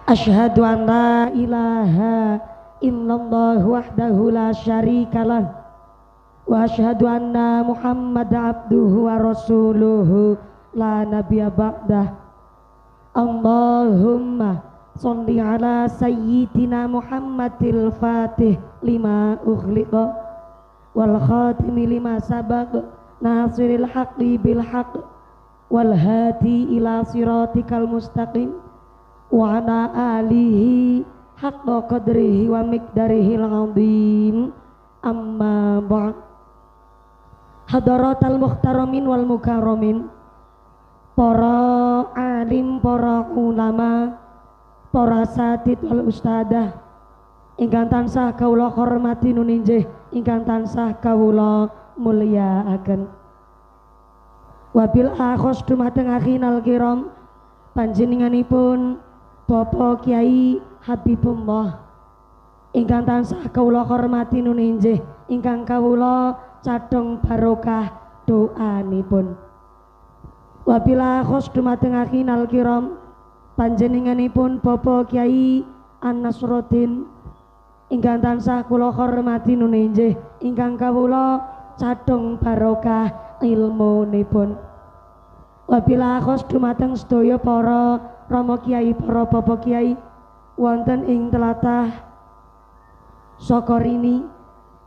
Asyhadu an la ilaha illallah wahdahu la syarikalah wa asyhadu anna Muhammad abduhu wa rasuluhu la nabiyya ba'dah. Allahumma sholli ala sayyidina Muhammadil fatih lima ughliqa wal khatimi lima sabaq nasiril haqqi bil haqq wal hadi ila siratikal mustaqim wa ala alihi haqqa qadrihi wa miqdarihil azim. Amma ba'd. Hadaratal muhtaramin wal mukarramin, para alim, para ulama, para satid wal ustadah ingkang tansah kawula hormati nuninjih, ingkang tansah kawula mulyakaken. Wabil akhos dumateng akhinal kiram, panjenenganipun Bapak Kiai Habibullah ingkang tansah kawula hormati nuninjih, ingkang kawula cadhong barokah doanipun. Wabil akhos dumateng akhinal kiram, panjenenganipun Bapak Kiai An-Nasruddin ingkang tansah kula hormati nuninjih, ingkang kawula cadhong barokah ilmunipun. Wabila akhos dumateng sedaya para rama kiai, para bapak kiai wonten ing tlatah Sokorini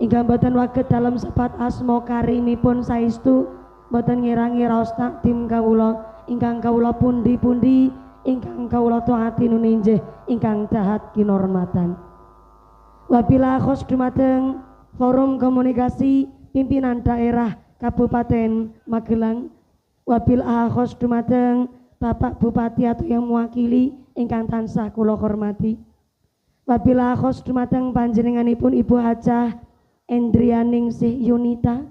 ingkang boten waget dalam sebat asma karimipun saestu boten ngirangi raos takdim kawula ingkang kawula pundi-pundi ingkang kawula taati nuninjih, ingkang dahat kinormatan. Wabila akhos dumateng forum komunikasi pimpinan daerah Kabupaten Magelang, wabil akhos dumateng Bapak Bupati atau yang mewakili ingkang tansah kula hormati, wabil akhos dumateng panjenenganipun Ibu Hajah Endrianingsih Yunita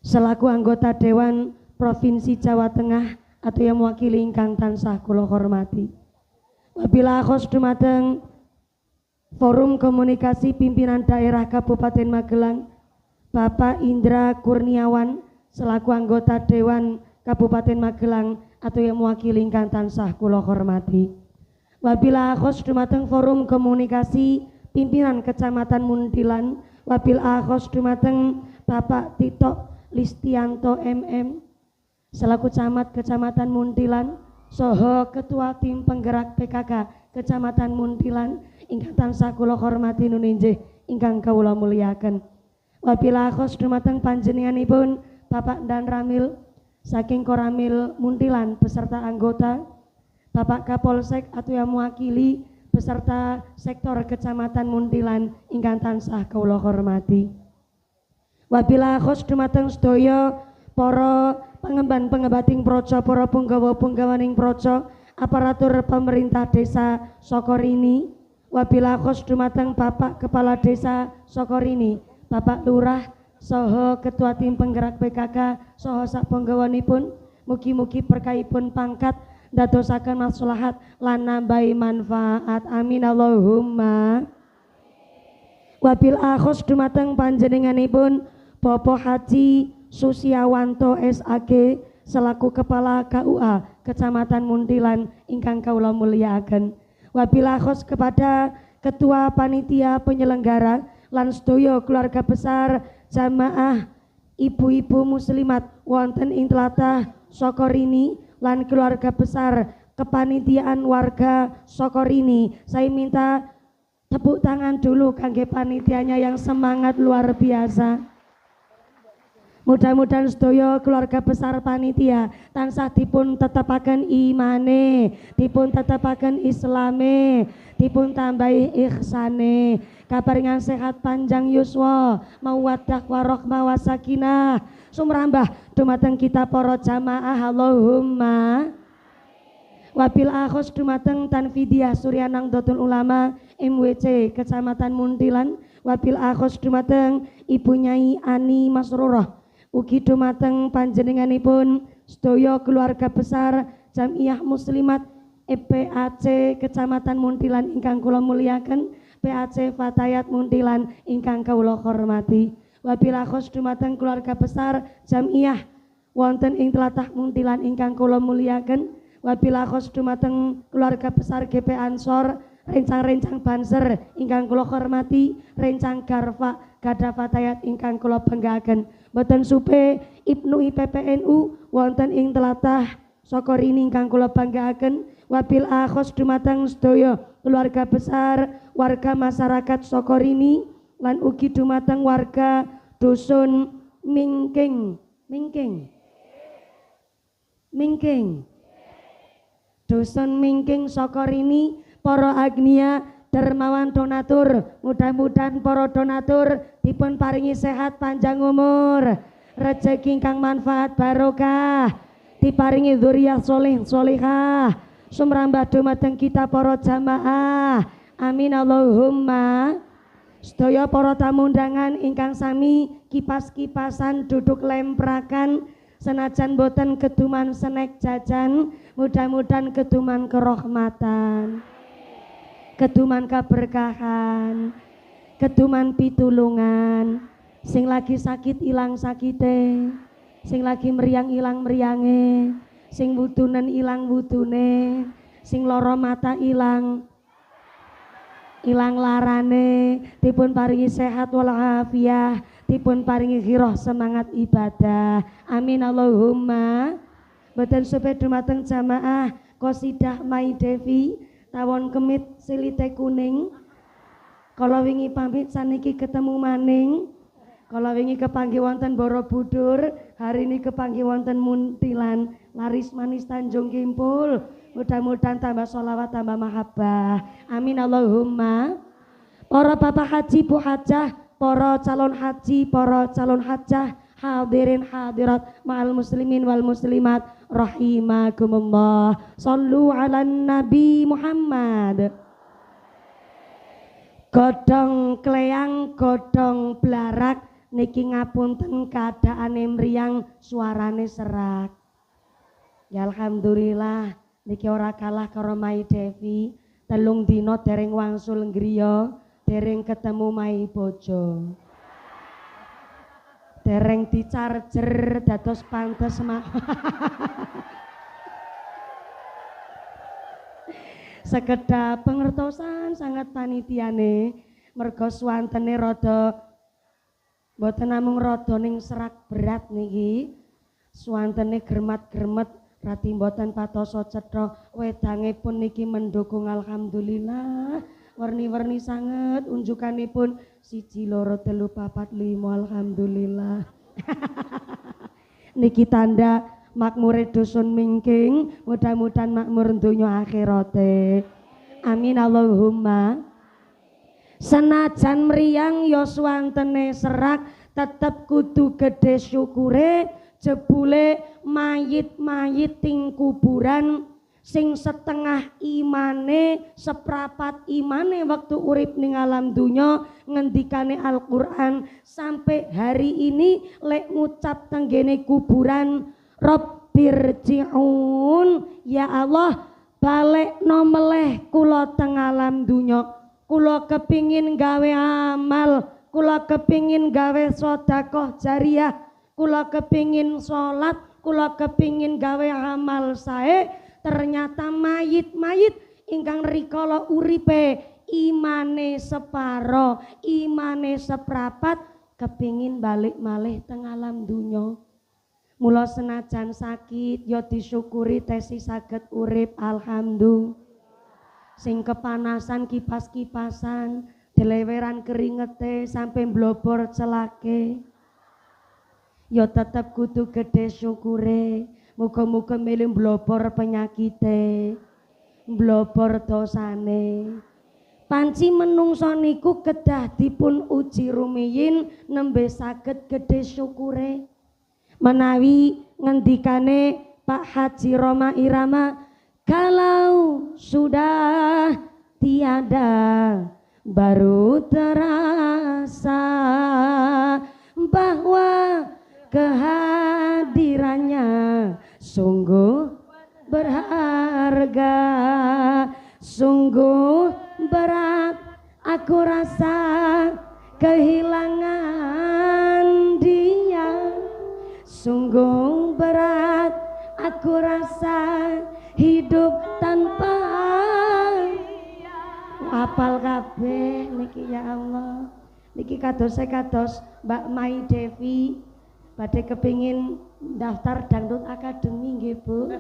selaku anggota Dewan Provinsi Jawa Tengah atau yang mewakili ingkang tansah kula hormati, wabil akhos dumateng forum komunikasi pimpinan daerah Kabupaten Magelang Bapak Indra Kurniawan selaku anggota Dewan Kabupaten Magelang atau yang mewakili ingkang tansah kula hormati. Wabila akhos dumateng forum komunikasi pimpinan Kecamatan Muntilan, wabil akhos dumateng Bapak Tito Listianto MM selaku camat Kecamatan Muntilan soho Ketua Tim Penggerak PKK Kecamatan Muntilan ingkang tansah kula hormati nuninjih, ingkang kawula mulyakaken. Wabila akhos dumateng panjenenganipun Bapak Dan Ramil saking Koramil Muntilan beserta anggota, Bapak Kapolsek atau yang mewakili beserta sektor Kecamatan Muntilan ingkang tansah kawula hormati. Wabila akhos dumateng sedaya para pengemban-pengembating projo, para punggawa-punggawaning projo, aparatur pemerintah desa Sokorini, wabila akhos dumateng Bapak Kepala Desa Sokorini, Bapak Lurah soho Ketua Tim Penggerak PKK soho sak penggawanipun, mugi-mugi berkahipun pangkat ndadosaken maslahat lan nambahi manfaat, amin Allahumma. Wabil akhos dumateng panjenenganipun Bapak Haji Susiawanto SAG selaku Kepala KUA Kecamatan Muntilan ingkang kawula mulyakaken. Wabil akhos kepada Ketua Panitia Penyelenggara lan sedaya keluarga besar jamaah ibu-ibu muslimat wonten ing tlatah Sokorini lan keluarga besar kepanitiaan warga Sokorini. Saya minta tepuk tangan dulu kangge panitianya yang semangat luar biasa. Mudah-mudahan sedaya keluarga besar panitia tansah dipun tetepaken imane, dipun tetepaken islame, dipun tambahi ihsane, kaparingan sehat panjang yuswa, mawaddah warahmah wasakinah sumrambah dumateng kita para jamaah Allahumma. Wabil akhos dumateng Tanfidiyah Suryanang Dotul Ulama MWC Kecamatan Muntilan, wabil akhos dumateng Ibu Nyai Ani Masrurah, ugi dumateng panjenenganipun sedaya keluarga besar Jamiah Muslimat PAC Kecamatan Muntilan ingkang kula mulyakaken, PAC Fatayat Muntilan ingkang kawula hormati. Wabil akhos dumateng keluarga besar Jamiah wonten ing tlatah Muntilan ingkang kula mulyakaken, wabil akhos dumateng keluarga besar GP Ansor, rencang-rencang Banser ingkang kula hormati, rencang Garfa gadah fatayat ingkang kula banggaken. Boten supe Ibnu IPPNU wonten ing tlatah Sokorini ingkang kula banggaken, wabil akhos dumateng sedaya keluarga besar warga masyarakat Sokorini lan ugi dumateng warga dusun Mingking dusun Mingking Sokorini, para agnia dermawan donatur, mudah-mudahan para donatur dipun paringi sehat panjang umur, rezeki ingkang manfaat barokah, diparingi dzurriyyah sholih sholihah, sumrambah dumateng kita para jamaah, amin Allahumma. Sedaya para tamu undangan ingkang sami kipas-kipasan duduk lemprakan, senajan boten keduman senek jajan, mudah-mudahan keduman kerahmatan, keduman keberkahan, keduman pitulungan. Sing lagi sakit ilang sakite, sing lagi meriang ilang meriange, sing wudunen ilang wudune, sing lara mata ilang larane, dipun paringi sehat walafiah, dipun paringi ghirah semangat ibadah, amin Allahumma. Boten supe dumateng jamaah qasidah Mai Devi tawon kemit silite kuning. Kala wingi pamit saniki ketemu maning, kala wingi kepanggih wonten Borobudur, hari ini kepanggih wonten Muntilan, laris manis Tanjung Kimpul. Mudah-mudahan tambah sholawat tambah mahabbah, amin Allahumma. Para bapak haji bu hajah, para calon haji, para calon hajah, hadirin hadirat ma'al muslimin wal muslimat rahimakumullah. Shallu ala nabi Muhammad. Godhong kleyang godhong blarak niki ngapunten keadaane mriyang suarane serak. Ya alhamdulillah niki ora kalah karo Mai Devi, telung dina dereng wangsul ngriya, dereng ketemu Mai bojo, dereng dicharger dados pantes sekedap pengertosan sangat panitiane merga swantene rada mboten namung rada ning serak berat niki, swantene gremet-gremet rati mboten patoso cetha, wedange pun niki mendukung alhamdulillah, warni-warni sanget unjukanipun 1 2 3 4 5 alhamdulillah. Niki tanda makmure dusun Mingking, mudah-mudahan makmur donya akhirate, amin Allahumma. Senajan mriyang ya swantene serak, tetep kudu gedhe syukure, jebule mayit-mayit ting kuburan sing setengah imane seprapat imane waktu urip ning alam dunya, ngendikane Al-Qur'an sampai hari ini lek ngucap tenggene kuburan, Rabbirji'un, ya Allah balekno meleh kula teng alam dunya, kula kepingin gawe amal, kula kepingin gawe sedekah jariyah, kula kepingin sholat, kula kepingin gawe amal sae, ternyata mayit-mayit ingkang rikala uripe imane separo, imane seprapat, kepingin balik malih teng alam dunya. Mula senajan sakit ya disyukuri tesi saged urip alhamdulillah. Sing kepanasan kipas-kipasan, deleweran keringete sampai blobor celake, ya tetep kudu gede syukure. Muga-muga milih blobor penyakite, blobor dosane. Panci menungso niku kedah dipun uji rumiyin nembe saged gede syukure. Menawi ngendikane Pak Haji Roma Irama, kalau sudah tiada baru terasa bahwa kehadirannya sungguh berharga, sungguh berat aku rasa kehilangan dia, sungguh berat aku rasa hidup tanpa apal kabeh niki ya Allah. Niki kados Mbak Mai Devi badhe kepingin daftar dangdut akademi nggih Bu.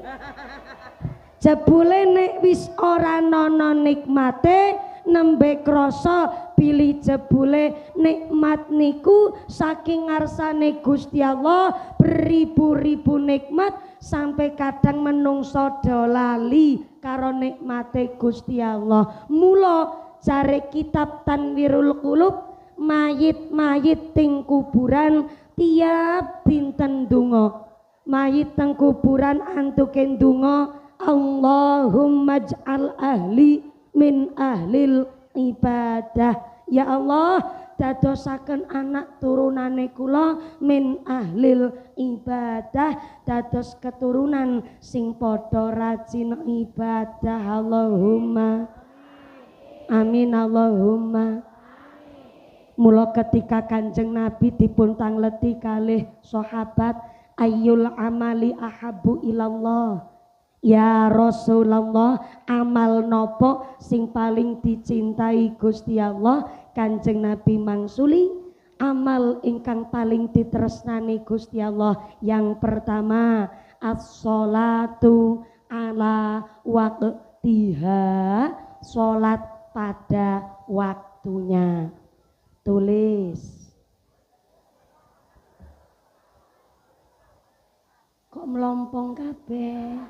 Jebule nek wis ora ana nikmate nembe krasa pilih jebule nikmat niku saking ngarsane Gusti Allah beribu-ribu nikmat sampai kadang menungso do lali karo nikmate Gusti Allah. Mula jare kitab Tanwirul Qulub mayit-mayit ting kuburan tiap dinten donga. Mayit teng kuburan antuke ndonga Allahumma ij'al ahli min ahlil ibadah. Ya Allah, dadosaken anak turunane kula min ahlil ibadah, dados keturunan sing padha rajin ibadah. Allahumma amin. Allahumma. Mula ketika Kanjeng Nabi dipun tangleti kalih sahabat, ayyul amali ahabbu ilallah, ya Rasulullah, amal nopo sing paling dicintai Gusti Allah? Kanjeng Nabi mangsuli, amal ingkang paling ditresnani Gusti Allah yang pertama as-sholatu ala waqtiha, salat pada waktunya. Tulis. Kok melompong kabeh?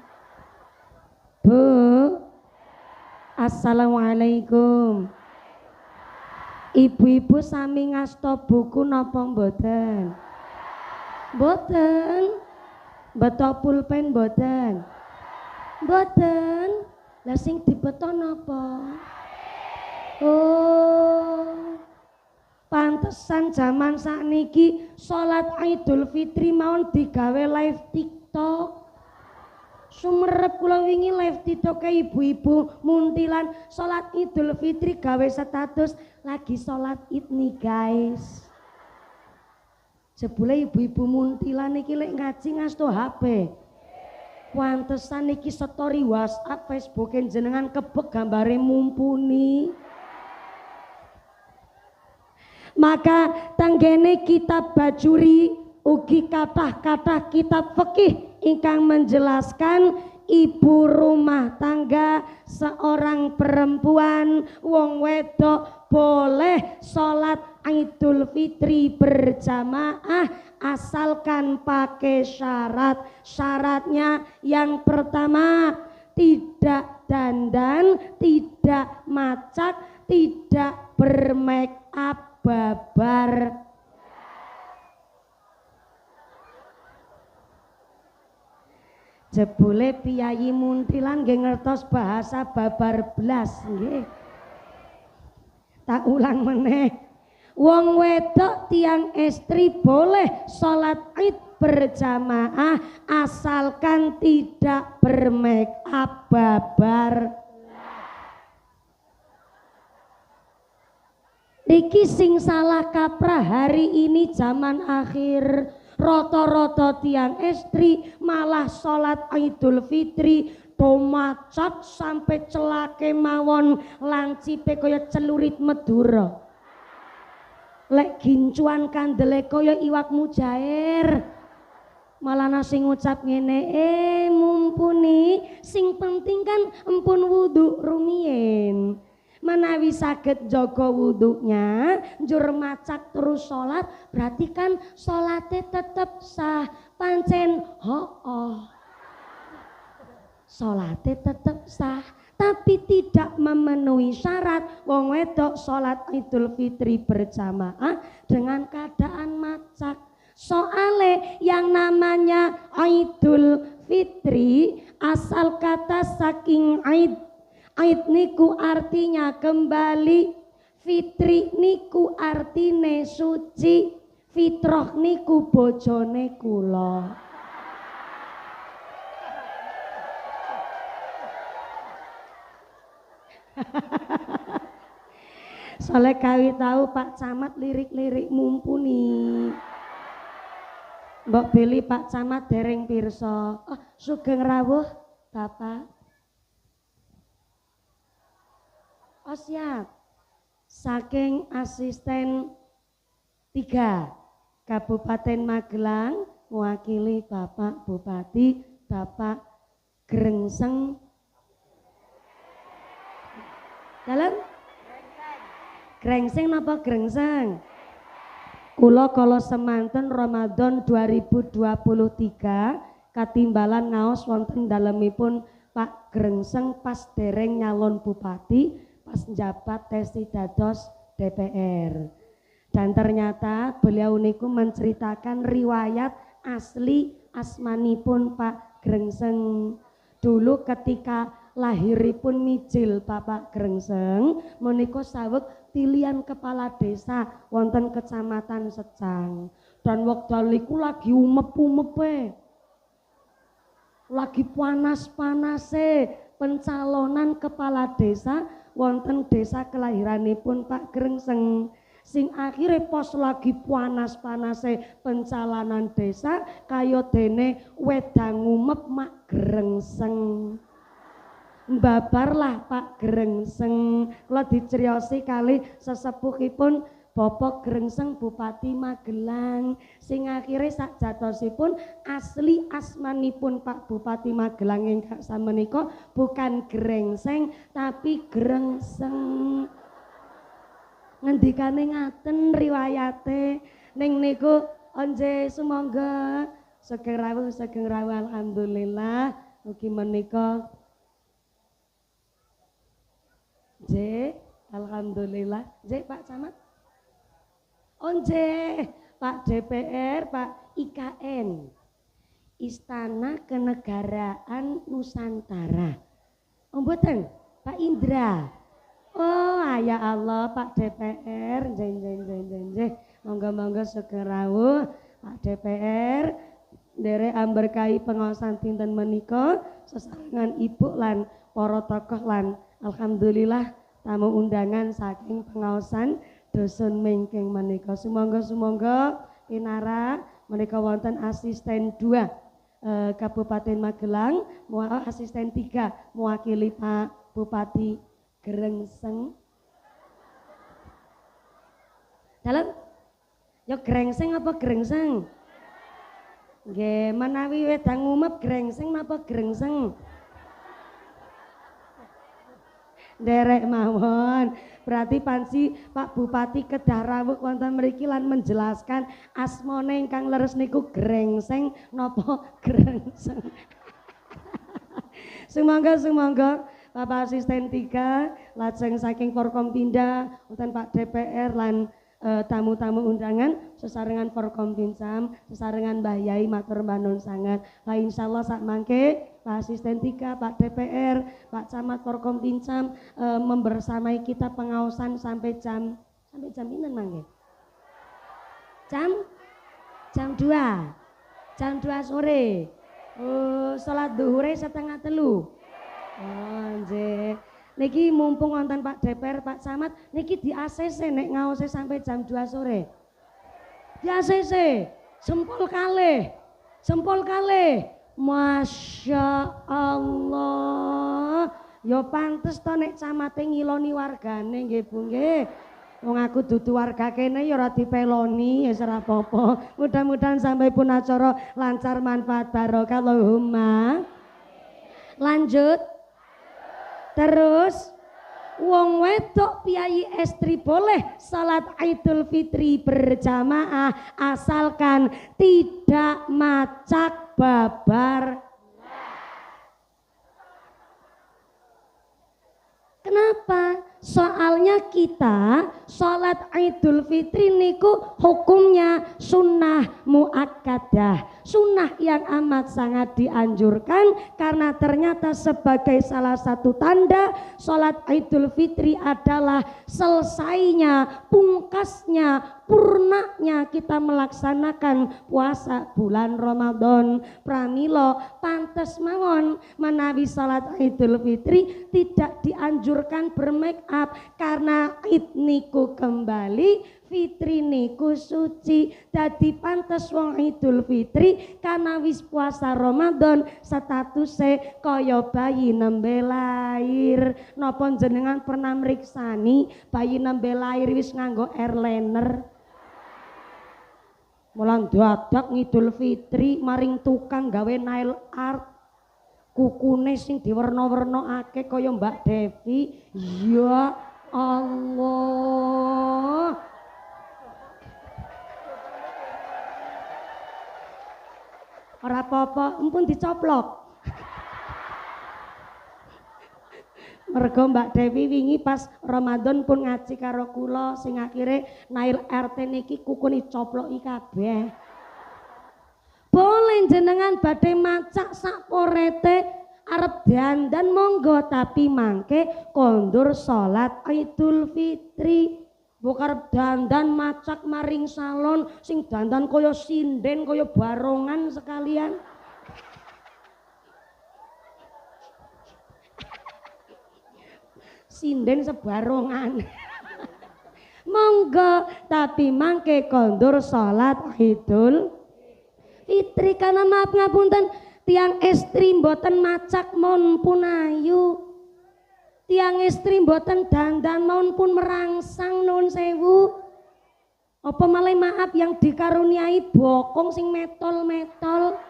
Bu, assalamualaikum. Ibu-ibu sami ngasta buku napa mboten? Mboten. Beto pulpen mboten? Mboten. Lah sing dibeto napa? Oh. Pantesan zaman sakniki salat Idul Fitri mawon digawe live TikTok. Sumerep kula wingi live TikTok ibu-ibu muntilan salat Idul Fitri gawe status lagi salat Id nih guys. Jebule ibu-ibu muntilan niki lek ngaji ngasto HP. Pantesan niki story WhatsApp, Facebook jenengan kebek gambare mumpuni. Maka tanggene kitab Bajuri ugi kathah-kathah kitab fikih ingkang menjelaskan ibu rumah tangga seorang perempuan wong wedok boleh sholat Idul Fitri berjamaah asalkan pakai syarat. Syaratnya yang pertama tidak dandan, tidak macak, tidak bermake up, babar. Jebule piyayi muntilan nggih ngertos bahasa babar blas nggih. Tak ulang meneh. Wong wedok tiang istri boleh sholat Id berjamaah asalkan tidak bermake up, babar. Niki sing salah kaprah hari ini zaman akhir. Roto-roto tiang istri malah sholat Idul Fitri tomacat sampai celake mawon lancipe kaya celurit Madura. Lek gincuan kandele kaya iwak mujair. Malah nasi ngucap ngene, mumpuni sing penting kan empun wudu rumiyin. Menawi saged jaga wudhunya, njur macak terus sholat, berarti kan sholatnya tetep sah. Pancen sholatnya tetep sah, tapi tidak memenuhi syarat. Wong wedok sholat Idul Fitri berjamaah dengan keadaan macak. Soale yang namanya Idul Fitri asal kata saking Aid niku artinya kembali, fitri niku artine suci, fitroh niku bojone kula. Soale kawi tahu Pak Camat lirik-lirik mumpuni. Mbok beli Pak Camat dereng pirsa. Oh, sugeng rawuh Bapak. siap. Saking asisten 3 Kabupaten Magelang mewakili Bapak Bupati Bapak Grengseng dalam Grengseng napa Grengseng? Kula kala semanten Ramadan 2023 katimbalan ngaos wonten dalemipun Pak Grengseng pas dereng nyalon bupati pas njabat tesi dados DPR. Dan ternyata beliau niku menceritakan riwayat asli asmanipun Pak Grengseng. Dulu ketika lahiripun mijil Bapak Grengseng menika saweg tilian kepala desa wonten Kecamatan Secang. Dan wekdal iku lagi umep-umepe. Lagi panas-panase pencalonan kepala desa wonten desa kelahiranipun Pak Grengseng. Sing akhirnya pos lagi panas-panase pencalonan desa kaya dene wedang umep Mak Grengseng. Mbabarlah Pak Grengseng. Kula diceriosi kali sesepuhipun Bapak Grengseng Bupati Magelang. Sing akhirnya sak jatosipun asli asmanipun Pak Bupati Magelang ingkang samenika bukan Grengseng tapi Grengseng. Ngendikane ngaten riwayate ning niku onje sumangga sugeng rawuh alhamdulillah mugi menika J alhamdulillah J Pak Camat onje Pak DPR Pak IKN Istana Kenegaraan Nusantara mboten Pak Indra. Oh ya Allah Pak DPR nggih monggo-monggo sugeng rawuh Pak DPR nderek amberkahi pengaosan dinten menika sesarengan ibu lan para tokoh lan alhamdulillah tamu undangan saking pengaosan Dusun Mengking menika sumangga pinara menika wonten asisten 2 Kabupaten Magelang asisten 3 mewakili Pak Bupati Grengseng. Dalam ya Grengseng apa Grengseng? Nggih, menawi wedang umep Grengseng napa Grengseng? Derek mawon. Berarti panci Pak Bupati kedah rawuh wonten mriki lan menjelaskan asmane ingkang leres niku Grengseng napa Grengseng. Sumangga Bapak Asisten 3 lajeng saking Forkompinda wonten Pak DPR lan tamu-tamu undangan sesarengan Forkompinsam sesarengan Mbah Yai matur nuwun sanget. Lah insyaallah sak mangke Pak Asisten 3 Pak DPR Pak Camat Forkompinsam membersamai kita pengaosan sampai jam pinten mangke? Jam 2 sore. Oh, salat zuhure 2:30. Oh nggih. Niki mumpung wonten Pak DPR, Pak Camat, niki di ACC nek ngaose sampai jam 2 sore. Di ACC. Sempol kalih. Masya Allah. Ya pantes to nek camate ngiloni wargane nggih Bu nggih. Wong aku dudu warga kene ya ora dipeloni ya ora apa-apa. Mudah-mudahan sampai pun acara lancar manfaat barokah Allahumma. Lanjut. Terus wong wedok piyayi estri boleh salat Idul Fitri berjamaah asalkan tidak macak babar. Kenapa? Soalnya kita sholat Idul Fitri niku hukumnya sunnah muakkadah, sunnah yang amat sangat dianjurkan karena ternyata sebagai salah satu tanda sholat Idul Fitri adalah selesainya, pungkasnya, purnanya kita melaksanakan puasa bulan Ramadan. Pramila pantes mawon menawi salat Idul Fitri tidak dianjurkan bermake up karena id niku kembali Fitri niku suci, dadi pantes wong Idul Fitri karena wis puasa Ramadan statuse kaya bayi nembe lair. Napa jenengan pernah mriksani bayi nembe lair wis nganggo airliner? Mulan dadak Idul Fitri maring tukang gawe nail art, kukune sing diwerna-wernakake kaya Mbak Devi. Ya Allah, ora apa-apa, empun dicoplok. Mergo Mbak Devi wingi pas Ramadan pun ngaji karo kula sing akhire nail RT niki kukune coploki kabeh. Boleh jenengan badhe macak sak porete arep dandan monggo, tapi mangke kondur salat Idul Fitri. Mbok arep dandan macak maring salon sing dandan kaya sinden kaya barongan sekalian. Sinden sebarongan. Monggo, tapi mangke kondur salat Idul Fitri. Karena maaf ngapunten, tiang estri mboten macak mon pun ayu, tiang estri mboten dandan mon pun merangsang, nuwun sewu. Apa malah maaf yang dikaruniai bokong sing metol-metol.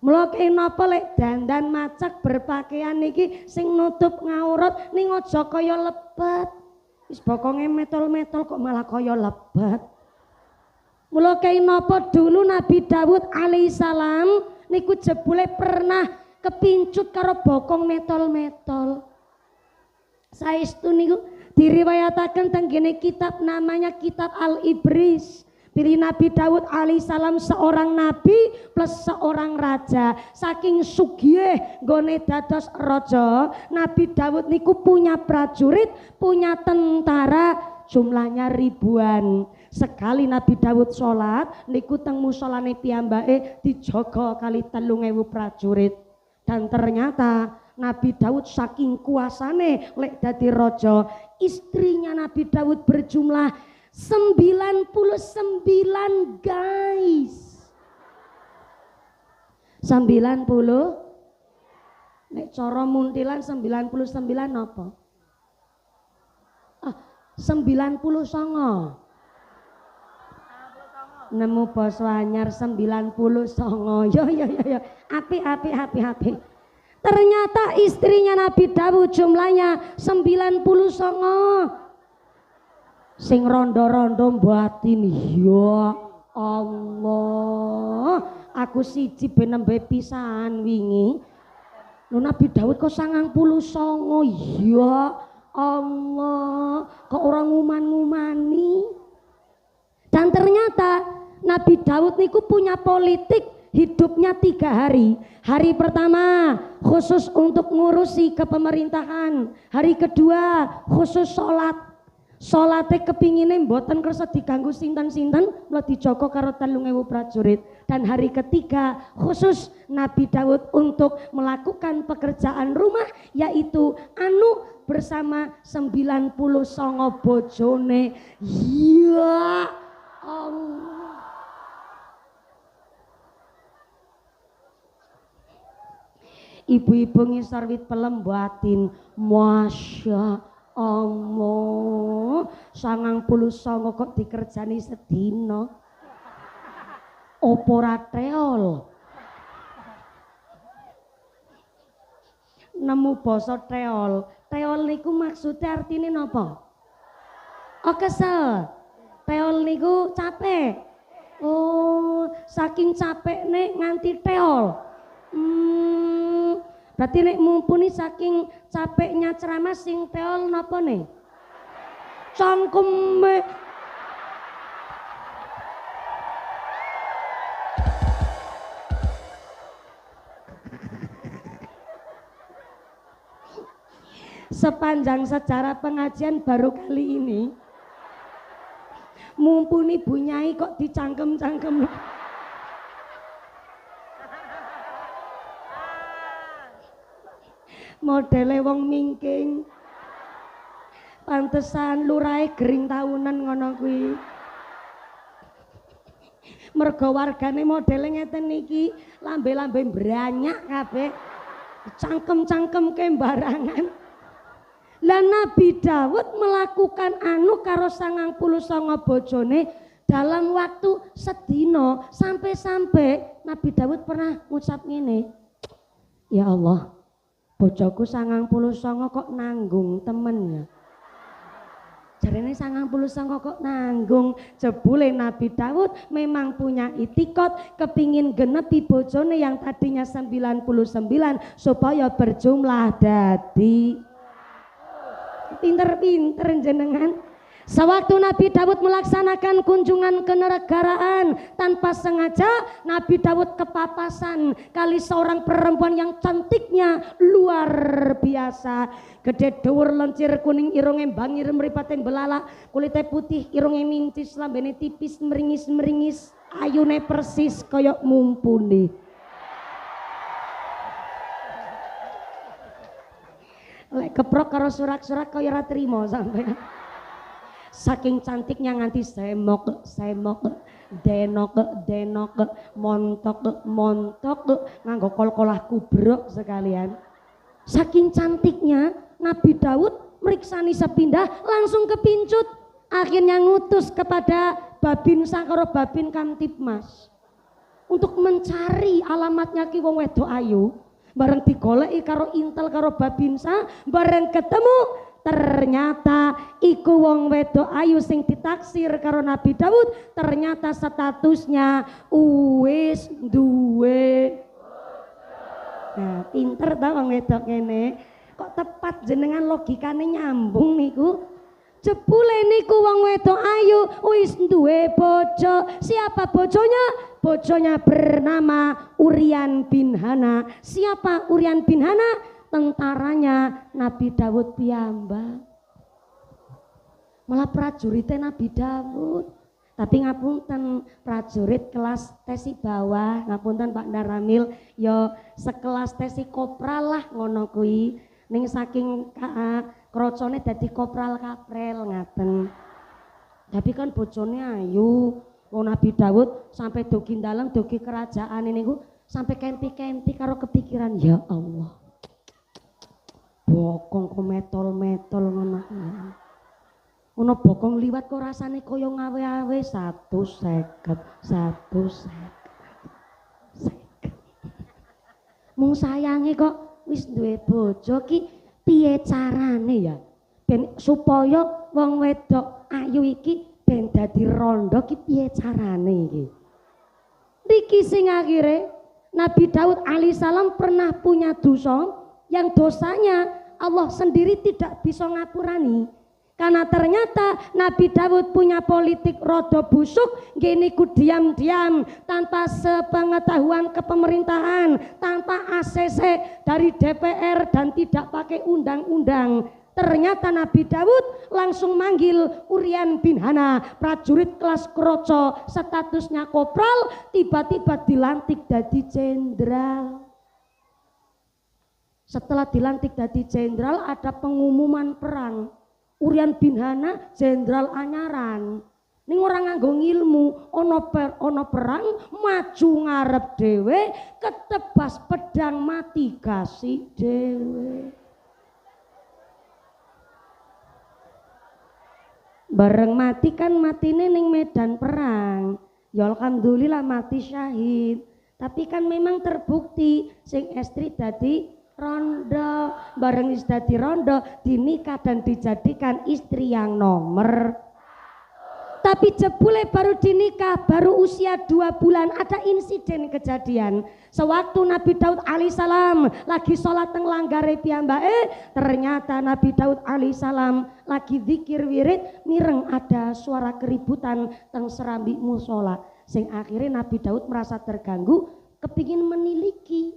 Mula kenapa lek dandan macak berpakaian niki sing nutup ngaurat ning aja kaya lebet. Wis bokonge metol-metol kok malah kaya lebet. Mula kenapa dulu Nabi Daud alaihissalam niku jebule pernah kepincut karo bokong metol-metol. Saestu niku diriwayataken teng kene kitab namanya Kitab Al-Ibris. Pilih Nabi Daud alaihissalam seorang nabi plus seorang raja. Saking sugih nggone dados raja, Nabi Daud niku punya prajurit, punya tentara jumlahnya ribuan. Sekali Nabi Daud sholat niku teng musolane piyambake dijaga kali 3.000 prajurit. Dan ternyata Nabi Daud saking kuasane lek dadi raja, istrinya Nabi Daud berjumlah 99 guys. 90 nek cara muntilan 99 apa? 99 nemu basa anyar 99. Yo. Api. Ternyata istrinya Nabi Daud jumlahnya 99. Sing rondo-rondo batin. Ya Allah, aku siji ben nembe pisan wingi. Nabi Daud kok 99. Ya Allah, kok orang nguman-ngumani. Dan ternyata Nabi Daud niku punya politik hidupnya 3 hari. Hari pertama khusus untuk ngurusi kepemerintahan. Hari kedua khusus sholat. Salate kepingine mboten kersa diganggu sinten-sinten, mula dijaga karo 3.000 prajurit. Dan hari ketiga khusus Nabi Daud untuk melakukan pekerjaan rumah, yaitu bersama 99 bojone. Ya Allah. Ibu-ibu ngisor wit pelem batin, Masya Allah, 99 kok dikerjani sedina. Opo ra teol? Nemu basa teol. Teol niku maksudnya artine napa? Oh, kesel. Teol niku capek. Oh, saking capek nek nganti teol. Berarti nek mumpuni saking capeknya ceramah sing teol napa nih? Cangkeme. Sepanjang sejarah pengajian baru kali ini mumpuni Bu Nyai kok dicangkem-cangkem. Modele wong mingking. Pantesan lurahe gering tahunan ngono kuwi. Mergo wargane modele ngeten iki, lambe-lambe branyak kabeh. Cangkem-cangkem kembarangan. Lah Nabi Daud melakukan anu karo 99 bojone dalam waktu sedina, sampai-sampai Nabi Daud pernah ngucap ngene, ya Allah, bojoku 99 kok nanggung temen ya. Jarene 99 kok nanggung. Jebule Nabi Daud memang punya itikad kepingin genepi bojone yang tadinya 99 supaya berjumlah dadi pinter-pinter jenengan. Sewaktu Nabi Daud melaksanakan kunjungan kenegaraan, tanpa sengaja Nabi Daud kepapasan kali seorang perempuan yang cantiknya luar biasa. Gede dhuwur loncir kuning irunge bangir mripating belalak, kulite putih irunge mincis lambene tipis meringis-meringis, ayune persis kaya mumpuni. Lek keprok karo surak-surak kaya ora trimo sampeyan. Saking cantiknya nganti semok, denok, montok, nganggo kol-kolah kubrok sekalian. Saking cantiknya Nabi Daud meriksani sepindah langsung kepincut. Akhirnya ngutus kepada Babinsa karo Babin Kamtibmas untuk mencari alamatnya ki wong wedok ayu. Bareng digoleki karo Intel karo Babinsa, bareng ketemu ternyata iku wong wedok ayu sing ditaksir karo Nabi Daud, ternyata statusnya wis duwe. Nah, pinter ta wong wedok kene. Kok tepat jenengan logikane nyambung niku. Jebule niku wong wedok ayu wis duwe bojo. Siapa bojonya? Bojonya bernama Urian bin Hana. Siapa Urian bin Hana? Tentaranya Nabi Daud piyambak. Malah prajuritnya Nabi Daud. Tapi ngapunten prajurit kelas tesi bawah, ngapunten Pak Daramil, yo sekelas tesi kopral lah ngono kuwi. Ning saking krocone dadi kopral kaprel ngaten. Tapi kan bojone ayu. Wong Nabi Daud sampai dogi dalem dogi kerajaan niku sampai kempi-kempi karo kepikiran, ya Allah. Bokong kok metol-metol ngono. Ono bokong liwat kok rasane kaya ngawe-awe 150. Mung sayange kok wis duwe bojo ki piye carane ya ben supaya wong wedok ayu iki ben dadi rondo ki piye carane iki. Niki sing akhire Nabi Daud alaihissalam pernah punya dosa yang dosanya Allah sendiri tidak bisa ngapurani. Karena ternyata Nabi Daud punya politik rodo busuk, gini ku diam-diam tanpa sepengetahuan kepemerintahan, tanpa ACC dari DPR dan tidak pakai undang-undang. Ternyata Nabi Daud langsung manggil Urian bin Hana, prajurit kelas kroco, statusnya kopral, tiba-tiba dilantik jadi jenderal. Setelah dilantik jadi jenderal ada pengumuman perang. Urian bin Hana jenderal anyaran. Ning orang nganggo ilmu, ono perang maju ngarep dhewe, ketebas pedang mati kasih dhewe. Bareng mati kan matine ning medan perang. Ya alhamdulillah mati syahid. Tapi kan memang terbukti sing estri dadi rondo, bareng wis dadi rondo dinikah dan dijadikan istri yang nomor. Tapi jebule baru dinikah, baru usia 2 bulan ada insiden kejadian. Sewaktu Nabi Daud alaihissalam lagi sholat teng langgare piyambake, ternyata Nabi Daud alaihissalam lagi zikir wirid, mireng ada suara keributan teng serambi musola. Sing akhirnya Nabi Daud merasa terganggu, kepingin meniliki.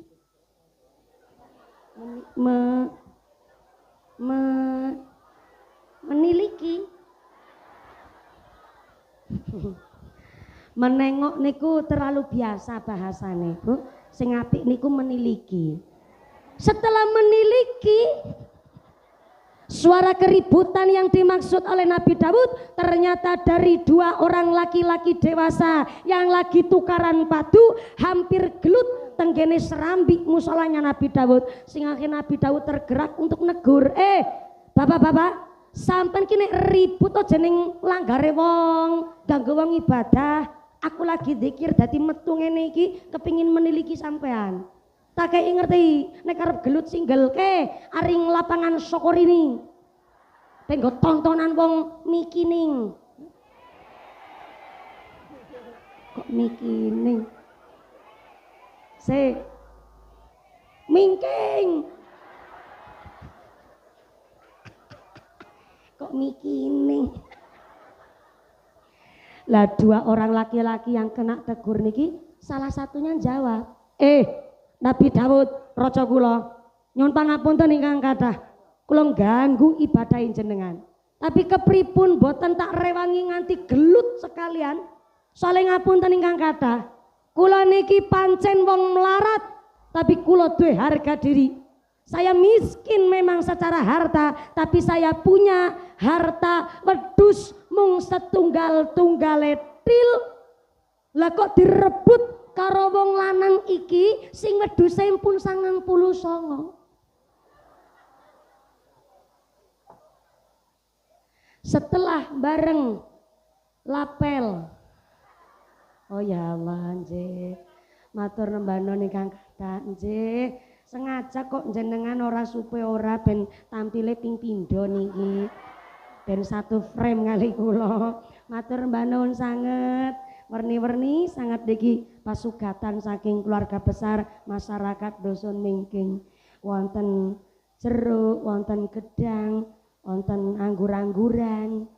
Meniliki. Menengok niku terlalu biasa bahasane, Bu. Sing apik niku meniliki. Setelah meniliki, Suara keributan yang dimaksud oleh Nabi Daud ternyata dari dua orang laki-laki dewasa yang lagi tukaran padu hampir gelut tenggene serambi musolanya Nabi Daud. Sehingga Nabi Daud tergerak untuk negur, bapak-bapak, sampean kini ribut to jeneng langgare wong, ganggu wong ibadah. Aku lagi zikir dadi metu ngene iki kepingin meniliki sampean. Tak kei ngerti nek arep gelut singgel aring lapangan Sokorini. Penggo tontonan wong mikining. Kok mikining? Mingking. Kok mikining? Lah dua orang laki-laki yang kena tegur niki salah satunya jawab, Nabi Daud raja kula nyuwun pangapunten ingkang kathah, kula ganggu ibadah jenengan. Tapi kepripun boten tak rewangi nganti gelut sekalian. Soale ngapunten ingkang kathah, kula niki pancen wong melarat, tapi kula duwe harga diri. Saya miskin memang secara harta, tapi saya punya harta wedhus mung setunggal-tunggale tril. Lah kok direbut karo wong lanang iki sing wedhuse pun 99. Setelah bareng lapel, oh ya Allah nggih, matur nembano ingkang kathah nggih, sengaja kok jenengan ora supe ora ben tampile ping pindho niki, ben satu frame kali kula, matur nembano sanget. Werni-werni sangat niki pasugatan saking keluarga besar masyarakat Dusun Mingking. Wonten jeruk, wonten gedang, wonten anggur-angguran.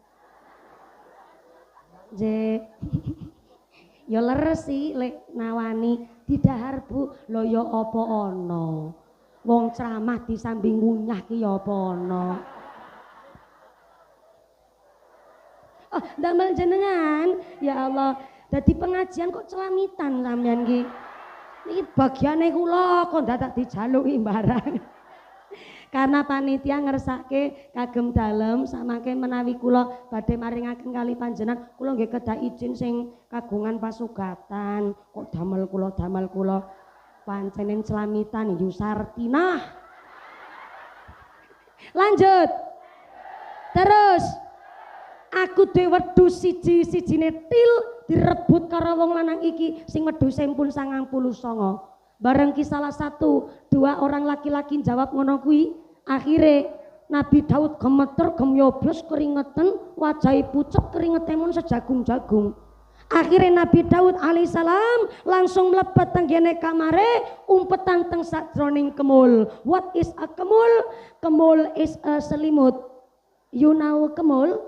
Ya leres sih lek nawani didahar Bu, lho ya apa ana. Wong ceramah disambi ngunyah ki ya apa ana. Oh, damel jenengan, ya Allah. Dadi pengajian kok celamitan sampean ki. Iki bagiane kula kok dadak dijaluki barang. Karena panitia ngersake kagem dalem samangke menawi kula badhe maringaken kali panjenengan, kula nggih kedah izin sing kagungan pasugatan. Kok damel kula pancenen celamitan Yusartinah. Lanjut. Terus aku dhewe wedhus siji-sijine til direbut karo wong lanang iki sing wedhuse pun 99. Bareng ki salah satu dua orang laki-laki jawab ngono kuwi, akhire Nabi Daud gemeter gemyoblos keringetan, wajahe pucet keringete mun sejagung-jagung. Akhirnya Nabi Daud alaihissalam langsung mlebet tenggene kamare, umpetan teng sajroning kemul. What is a kemul? Kemul is a selimut. You know kemul?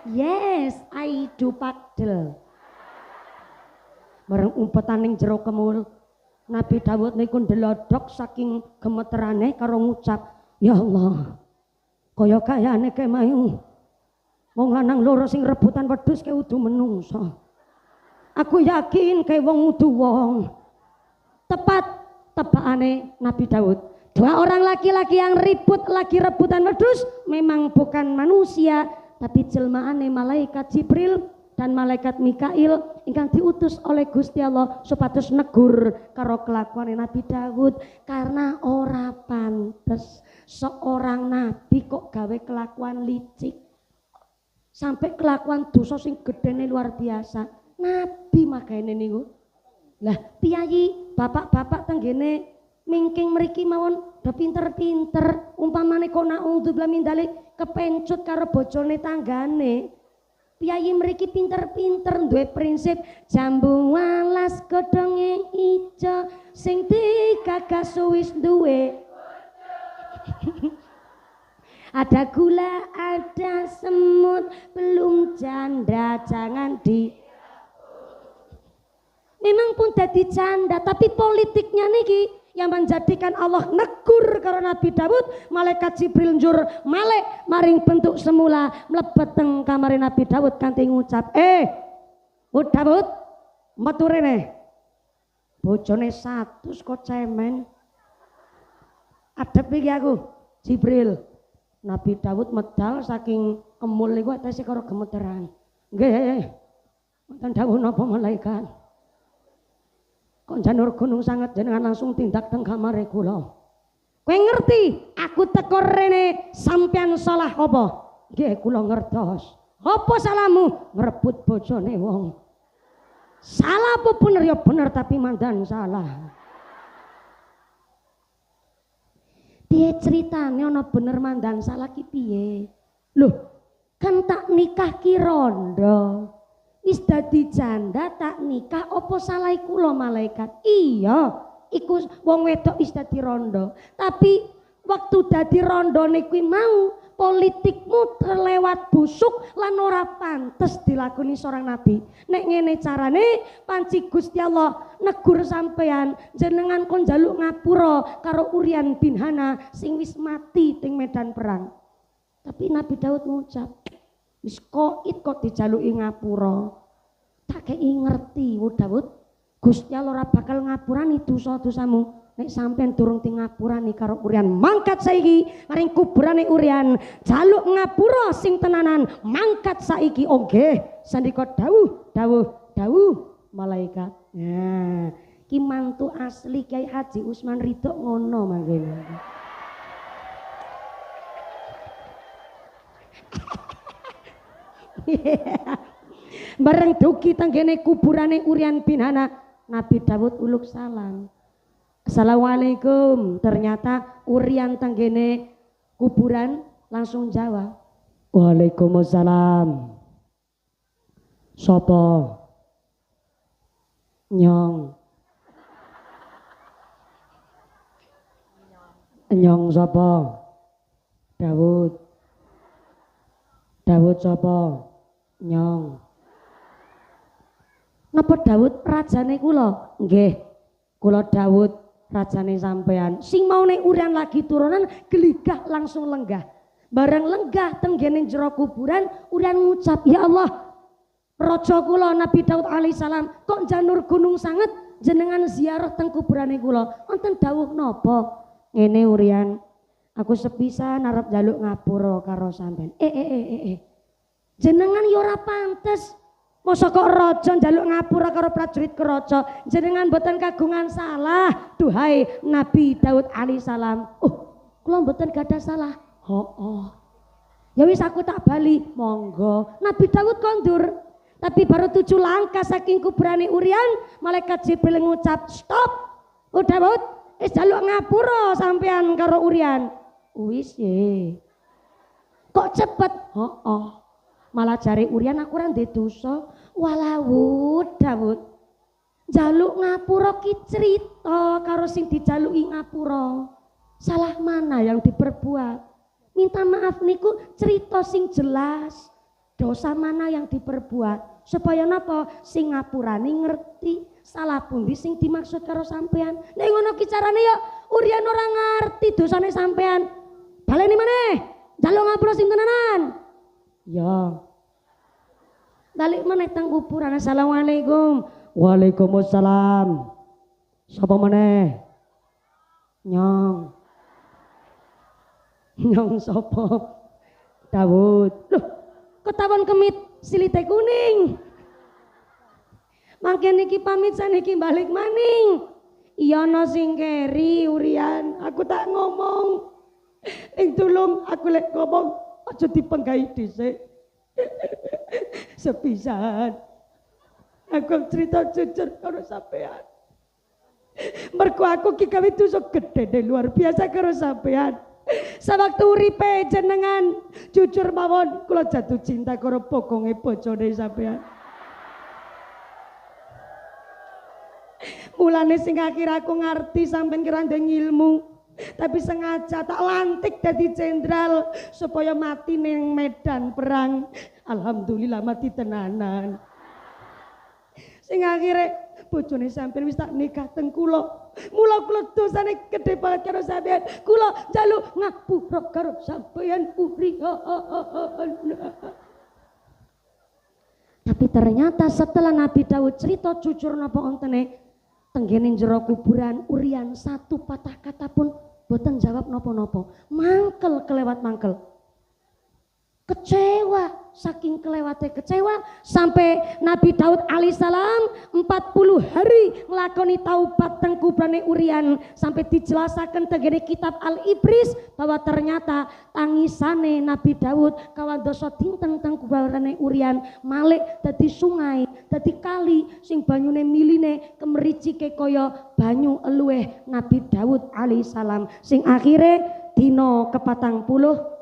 Yes, I do padel. Bareng umpetan ning jero kemul, Nabi Daud niku ndelodok saking gemeterane karo ngucap, ya Allah, kaya kayane kemayu wong lanang loro sing rebutan wedhus ke udu menungso. Aku yakin ke wong udu wong. Tepat tebakane Nabi Daud. Dua orang laki-laki yang ribut lagi rebutan wedhus memang bukan manusia, tapi jelmaane malaikat Jibril dan malaikat Mikail ingkang diutus oleh Gusti Allah supados negur karo kelakuan Nabi Daud, karena ora pantes seorang nabi kok gawe kelakuan licik sampai kelakuan dosa sing gedene luar biasa. Nabi makane niku. Lah piyayi bapak-bapak tenggene Mingking mriki mawon do pinter-pinter, umpamane kok naudzubillah min dzalik kepencut karo bojone tanggane. Piyayi mriki pinter-pinter duwe prinsip jambu walas godhonge ijo sing digagas wis duwe. Ada gula, ada semut, belum janda jangan di. Memang pun dadi janda, tapi politiknya niki yang menjadikan Allah negur karena Nabi Daud, malaikat Jibril njur malek maring bentuk semula mlebet teng kamare Nabi Daud kanthi ngucap, Daud, metu rene. Bojone 100 kok cemen. Adep iki aku, Jibril. Nabi Daud medal saking kemul niku atase karo gemeteran. Nggih. Wonten dawuh napa malaikat? Kok janur gunung sanget jenengan langsung tindak teng kamare kula. Kowe ngerti aku teko rene sampean salah apa? Nggih kula ngertos. Apa salahmu? Ngrebut bojone wong. Salah apa bener ya bener tapi mandan salah. Piye ceritane ana bener mandan salah ki piye? Loh, kan tak nikah ki rondo. Wis dadi janda tak nikah apa salah kula malaikat? Iya, iku wong wedok wis dadi rondo. Tapi waktu dadi rondone kuwi mau politikmu terlewat busuk lan ora pantes dilakoni seorang nabi. Nek ngene carane panci Gusti Allah negur sampean jenengan kon njaluk ngapura karo Uryan bin Hana sing wis mati ting medan perang. Tapi Nabi Daud ngucap, wis koit kok dijaluki ngapura. Tak kei ngerti wo Daud, Gusti Allah ora bakal ngapurani dosa-dosamu. Nek sampean durung ti ngapurani karo Uryan, mangkat saiki maring kuburane Uryan, jaluk ngapura sing tenanan, mangkat saiki. Oh nggih, sandika dawuh malaikat. Nah, ki mantu asli Kyai Haji Usman Ridho ngono mangkene. Bareng dugi tanggene kuburane Uryan bin Hana, Nabi Daud uluk salam. Assalamualaikum. Ternyata Uryan tanggene kuburan langsung jawab, Waalaikumsalam. Sopo? Nyong. Nyong sopo? Daud. Daud sopo? Nyong. Napa Daud rajane kula? Nggih, kula Daud rajane sampean. Sing mau nek Uryan lagi turunan geligah langsung lenggah. Bareng lenggah tenggene jero kuburan Uryan ngucap, ya Allah, raja kula Nabi Daud alaihissalam kok janur gunung sanget jenengan ziarah teng kuburane kula. Wonten dawuh napa? Ngene Uryan, aku sepisan arep njaluk ngapura karo sampean. Jenengan ya ora pantes. Masa kok raja njaluk ngapura karo prajurit keraja, jenengan boten kagungan salah. Duhai Nabi Daud alaihissalam. Oh, kula boten gadah salah. Oh. Ya wis aku tak bali, monggo. Nabi Daud kondur. Tapi baru 7 langkah saking kuburane Uryan, malaikat Jibril ngucap, "Stop. Oh Daud, wis njaluk ngapura sampean karo Uryan." Wis ye. Kok cepet? Oh. Malah jare Uryan aku ora ndek dosa. Walau Daud njaluk ngapura ki crita karo sing dijaluki ngapura. Salah mana yang diperbuat? Minta maaf niku cerita sing jelas. Dosa mana yang diperbuat? Supaya napa sing ngapurani ngerti salah pundi sing dimaksud karo sampean. Nek ngono ki carane ya Uryan ora ngerti dosane sampean. Baleni maneh. Njaluk ngapura sing tenanan. Ya. Balik meneh teng kuburan. Assalamualaikum. Waalaikumsalam. Sapa meneh? Nyong. Nyong sapa? Daud. Loh, ketahuan kemit silite kuning. Mangke niki pamit saniki balik maning. Iya ana sing keri Uryan, aku tak ngomong. Ing tulung aku lek ngomong aja dipenggahi dhisik. Sepisan aku cerita jujur karo sampean. Mergo aku ki gawe dosa gedhe luar biasa karo sampean. Sawaktu uripe jenengan jujur mawon kula jatuh cinta karo bokonge bojone sampean. Mulane sing akhir aku ngerti sampean kira ndek ilmu. Tapi sengaja tak lantik dadi jenderal supaya mati ning medan perang. Alhamdulillah mati tenanan. Sing akhire bojone sampeyan wis tak nikah teng kula. Mula kula dosane gedhe banget karo sampeyan. Kula njaluk ngapura karo sampeyan Uryan. Tapi ternyata setelah Nabi Daud cerita jujur napa ontene tenggene jero kuburan Uryan satu patah kata pun boten jawab nopo-nopo. Mangkel kelewat mangkel. Kecewa, saking kelewatnya kecewa sampai Nabi Daud alaihissalam 40 hari ngelakoni taubat teng kuburane Urian sampai dijelasaken tegene kitab Al-Ibris bahwa ternyata tangisane Nabi Daud kawan dosa dinten teng kuburane Urian malik dadi sungai, dadi kali sing banyune miline kemericike kaya banyu elueh Nabi Daud alaihissalam sing akhire dina ke-40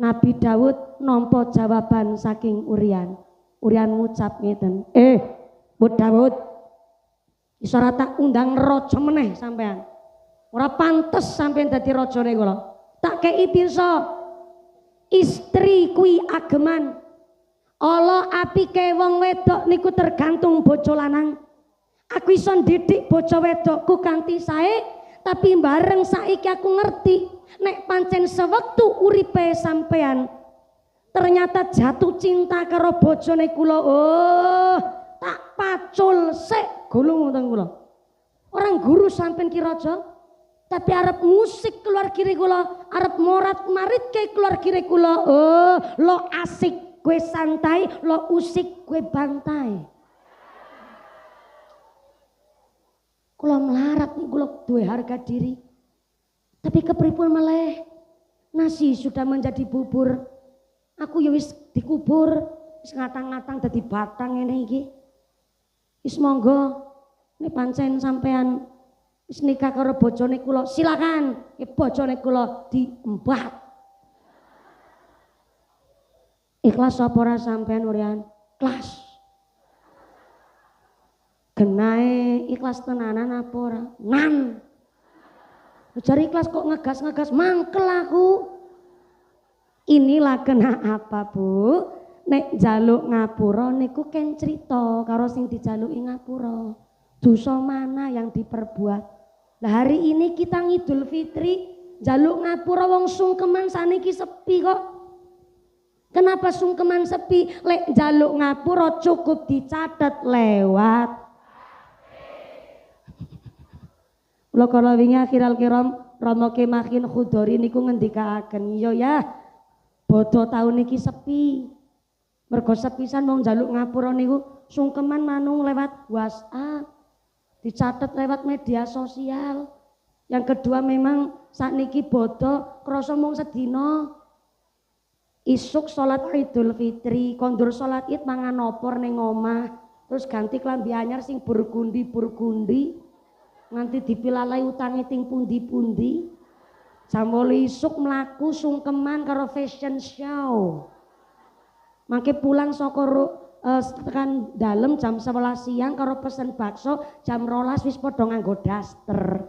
Nabi Daud nampa jawaban saking Urian. Urian ngucap ngeten, Bu Daud, iso ora tak undang raja meneh sampean. Ora pantes sampean dadi rajane kula. Tak kei pirsa. Istri kuwi ageman. Ala apike wong wedok niku tergantung bojo lanang. Aku iso ndidik bojo wedokku kanthi sae, tapi bareng saiki aku ngerti nek pancen sewektu uripe sampean ternyata jatuh cinta karo bojone kula, tak pacul sik gulung wonten kula. Orang guru sampean ki raja, tapi arep musik keluar kiri kula, arep morat maritke keluar kiri kula. Lo asik gue santai, lo usik gue bantai. Kula melarat nih, kula duwe harga diri. Tapi kepripun meleh, nasi sudah menjadi bubur. Aku ya wis dikubur, wis ngatang-ngatang dadi batang ngene iki. Wis monggo nek pancen sampean wis nikah karo bojone kula, silakan. Bojone kula diembat. Ikhlas apa ora sampean Urian? Ikhlas. Genahe ikhlas tenanan apa ora? Nan. Jari ikhlas kok ngegas-ngegas, mangkel aku. Inilah kena apa Bu? Nek jaluk ngapura niku ken cerita karo sing dijaluki ngapura. Dosa mana yang diperbuat? Lah hari ini kita ngidul fitri jaluk ngapura wong sungkeman saniki sepi kok. Kenapa sungkeman sepi? Lek jaluk ngapura cukup dicatat lewat. Kula kala wingi akhiral kiram Rama Kemahin Khudori niku ngendikaaken ya bodho taun niki sepi. Mergo sepisan wong njaluk ngapura niku sungkeman manung lewat WhatsApp. Dicatat lewat media sosial. Yang kedua memang sakniki bodho krasa mung sedina. Isuk salat Idul Fitri, kondur salat Id mangan opor ning omah, terus ganti klambi anyar sing burgundi. Nganti dipilalai utange ting pundi-pundi. Jam 8 isuk mlaku sungkeman karo fashion show. Mangke pulang saka tekan dalem jam 11 siang karo pesen bakso, jam 12 wis padha nganggo daster.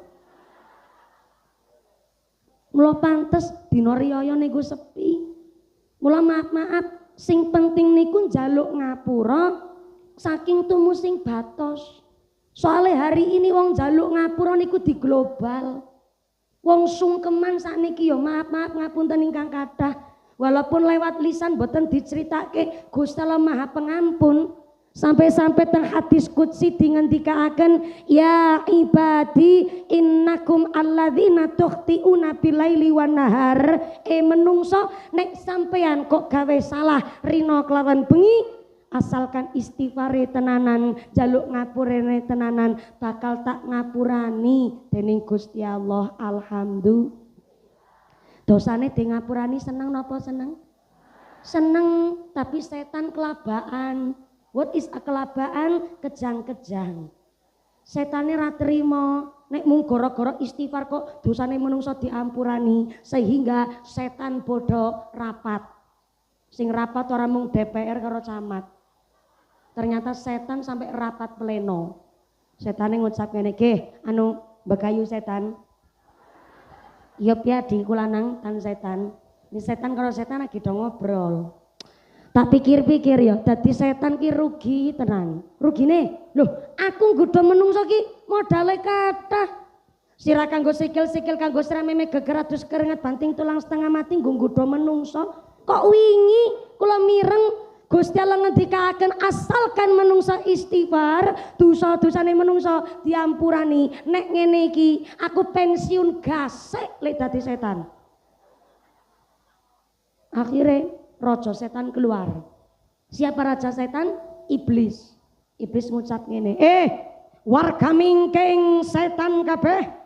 Mula pantes dina riyaya niku sepi. Mula maaf, sing penting niku njaluk ngapura saking tumu sing batos. Soalnya hari ini wong jaluk ngapura niku di global. Wong sungkeman sakniki ya maaf ngapunten ingkang kathah. Walaupun lewat lisan boten diceritake Gusti Allah Maha Pengampun. Sampai-sampai teng hadis qudsi dingendikaaken ya ibadi innakum alladzina tukhtiuna bilaili wan nahar. Menungso nek sampean kok gawe salah rina kelawan bengi, asalkan istighfare tenanan, jaluk ngapurane tenanan, bakal tak ngapurani dening Gusti Allah. Alhamdulillah. Dosane di ngapurani seneng napa seneng? Seneng, tapi setan kelabaan. What is a kelabaan? Kejang-kejang. Setane ra trimo nek mung gara-gara istighfar kok dosane menungso diampurani, sehingga setan bodoh rapat. Sing rapat ora mung DPR karo camat. Ternyata setan sampai rapat pleno. Setane ngucap ngene, "Nggih, anu bekayu setan." Yop ya di kulanang tan setan. Ini setan karo setan lagi do ngobrol. Tak pikir-pikir ya, dadi setan ki rugi tenan. Rugine, loh, aku nggodho menungso ki modale kathah. Sira kanggo sikil-sikil kanggo srememe geger adus keringet banting tulang setengah mati nggo nggodho menungso. Kok wingi kula mireng Gusti Allah ngendikaken asalkan menungso istighfar, dosa-dosane menungso diampurani. Nek ngene iki aku pensiun gasek lek dadi setan. Akhirnya raja setan keluar. Siapa raja setan? Iblis. Iblis ngucap ngene, warga mingking setan kabeh.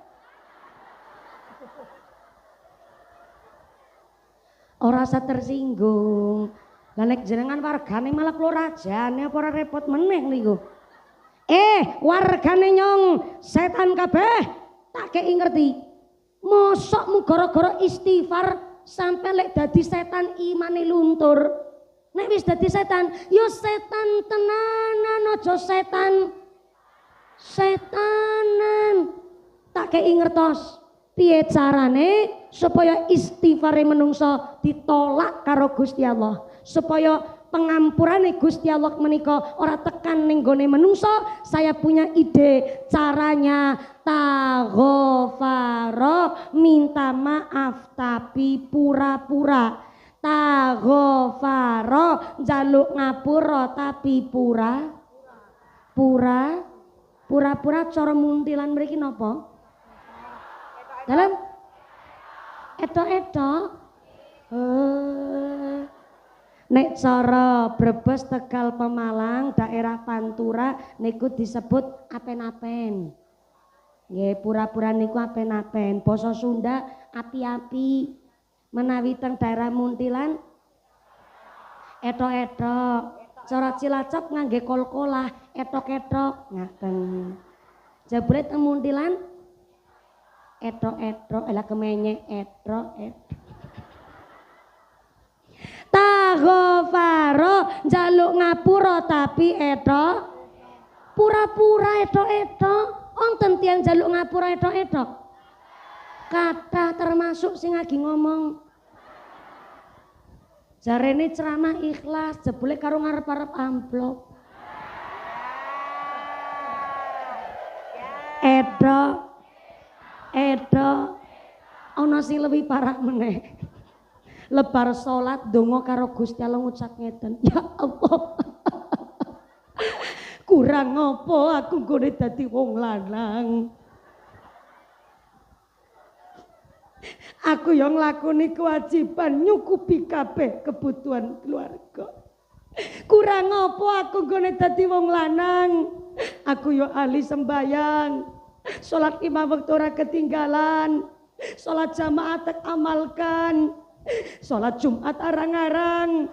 Ora usah tersinggung. Lah nek jenengan wargane malah kula rajane apa ora repot meneh niku. Wargane nyong setan kabeh tak kei ngerti. Mosok mu gara-gara istighfar sampai lek dadi setan imane luntur. Nek wis dadi setan, yo setan tenanan aja setanan. Tak kei ngertos. Piye carane supaya istighfare menungso ditolak karo Gusti Allah, supaya pengampurane Gusti Allah menika ora tekan ning gone menungso. Saya punya ide caranya. Taghfara, minta maaf tapi pura-pura. Taghfara, njaluk ngapura tapi pura-pura cara muntilan mriki napa? Dalam eto-eto. Nek cara Brebes, Tegal, Pemalang, daerah Pantura niku disebut apen-apen. Nggih, pura-pura niku apen-apen. Basa Sunda api-api. Menawi teng daerah Muntilan eto-eto. Cara Cilacap ngangge kol-kolah, etok-etok ngaten. Jebule teng Muntilan eto-eto, elah kemenye eto-eto. Taghfara, njaluk ngapura tapi pura-pura eto-eto. Wonten tiyang njaluk ngapura eto-eto? Kathah termasuk sing lagi ngomong. Jarene ceramah ikhlas, jebule karo ngarep-arep amplop. Edo ana sing lebih parah meneh. Lebar salat donga karo Gusti Allah ngucap ngeten, ya Allah. Kurang apa aku nggone dadi wong lanang. Aku yang nglakoni kewajiban nyukupi kabeh kebutuhan keluarga. Kurang apa aku nggone dadi wong lanang. Aku yo ahli sembayang. Sholat 5 waktu ora ketinggalan, sholat jamaah tak amalkan, sholat Jumat arang-arang.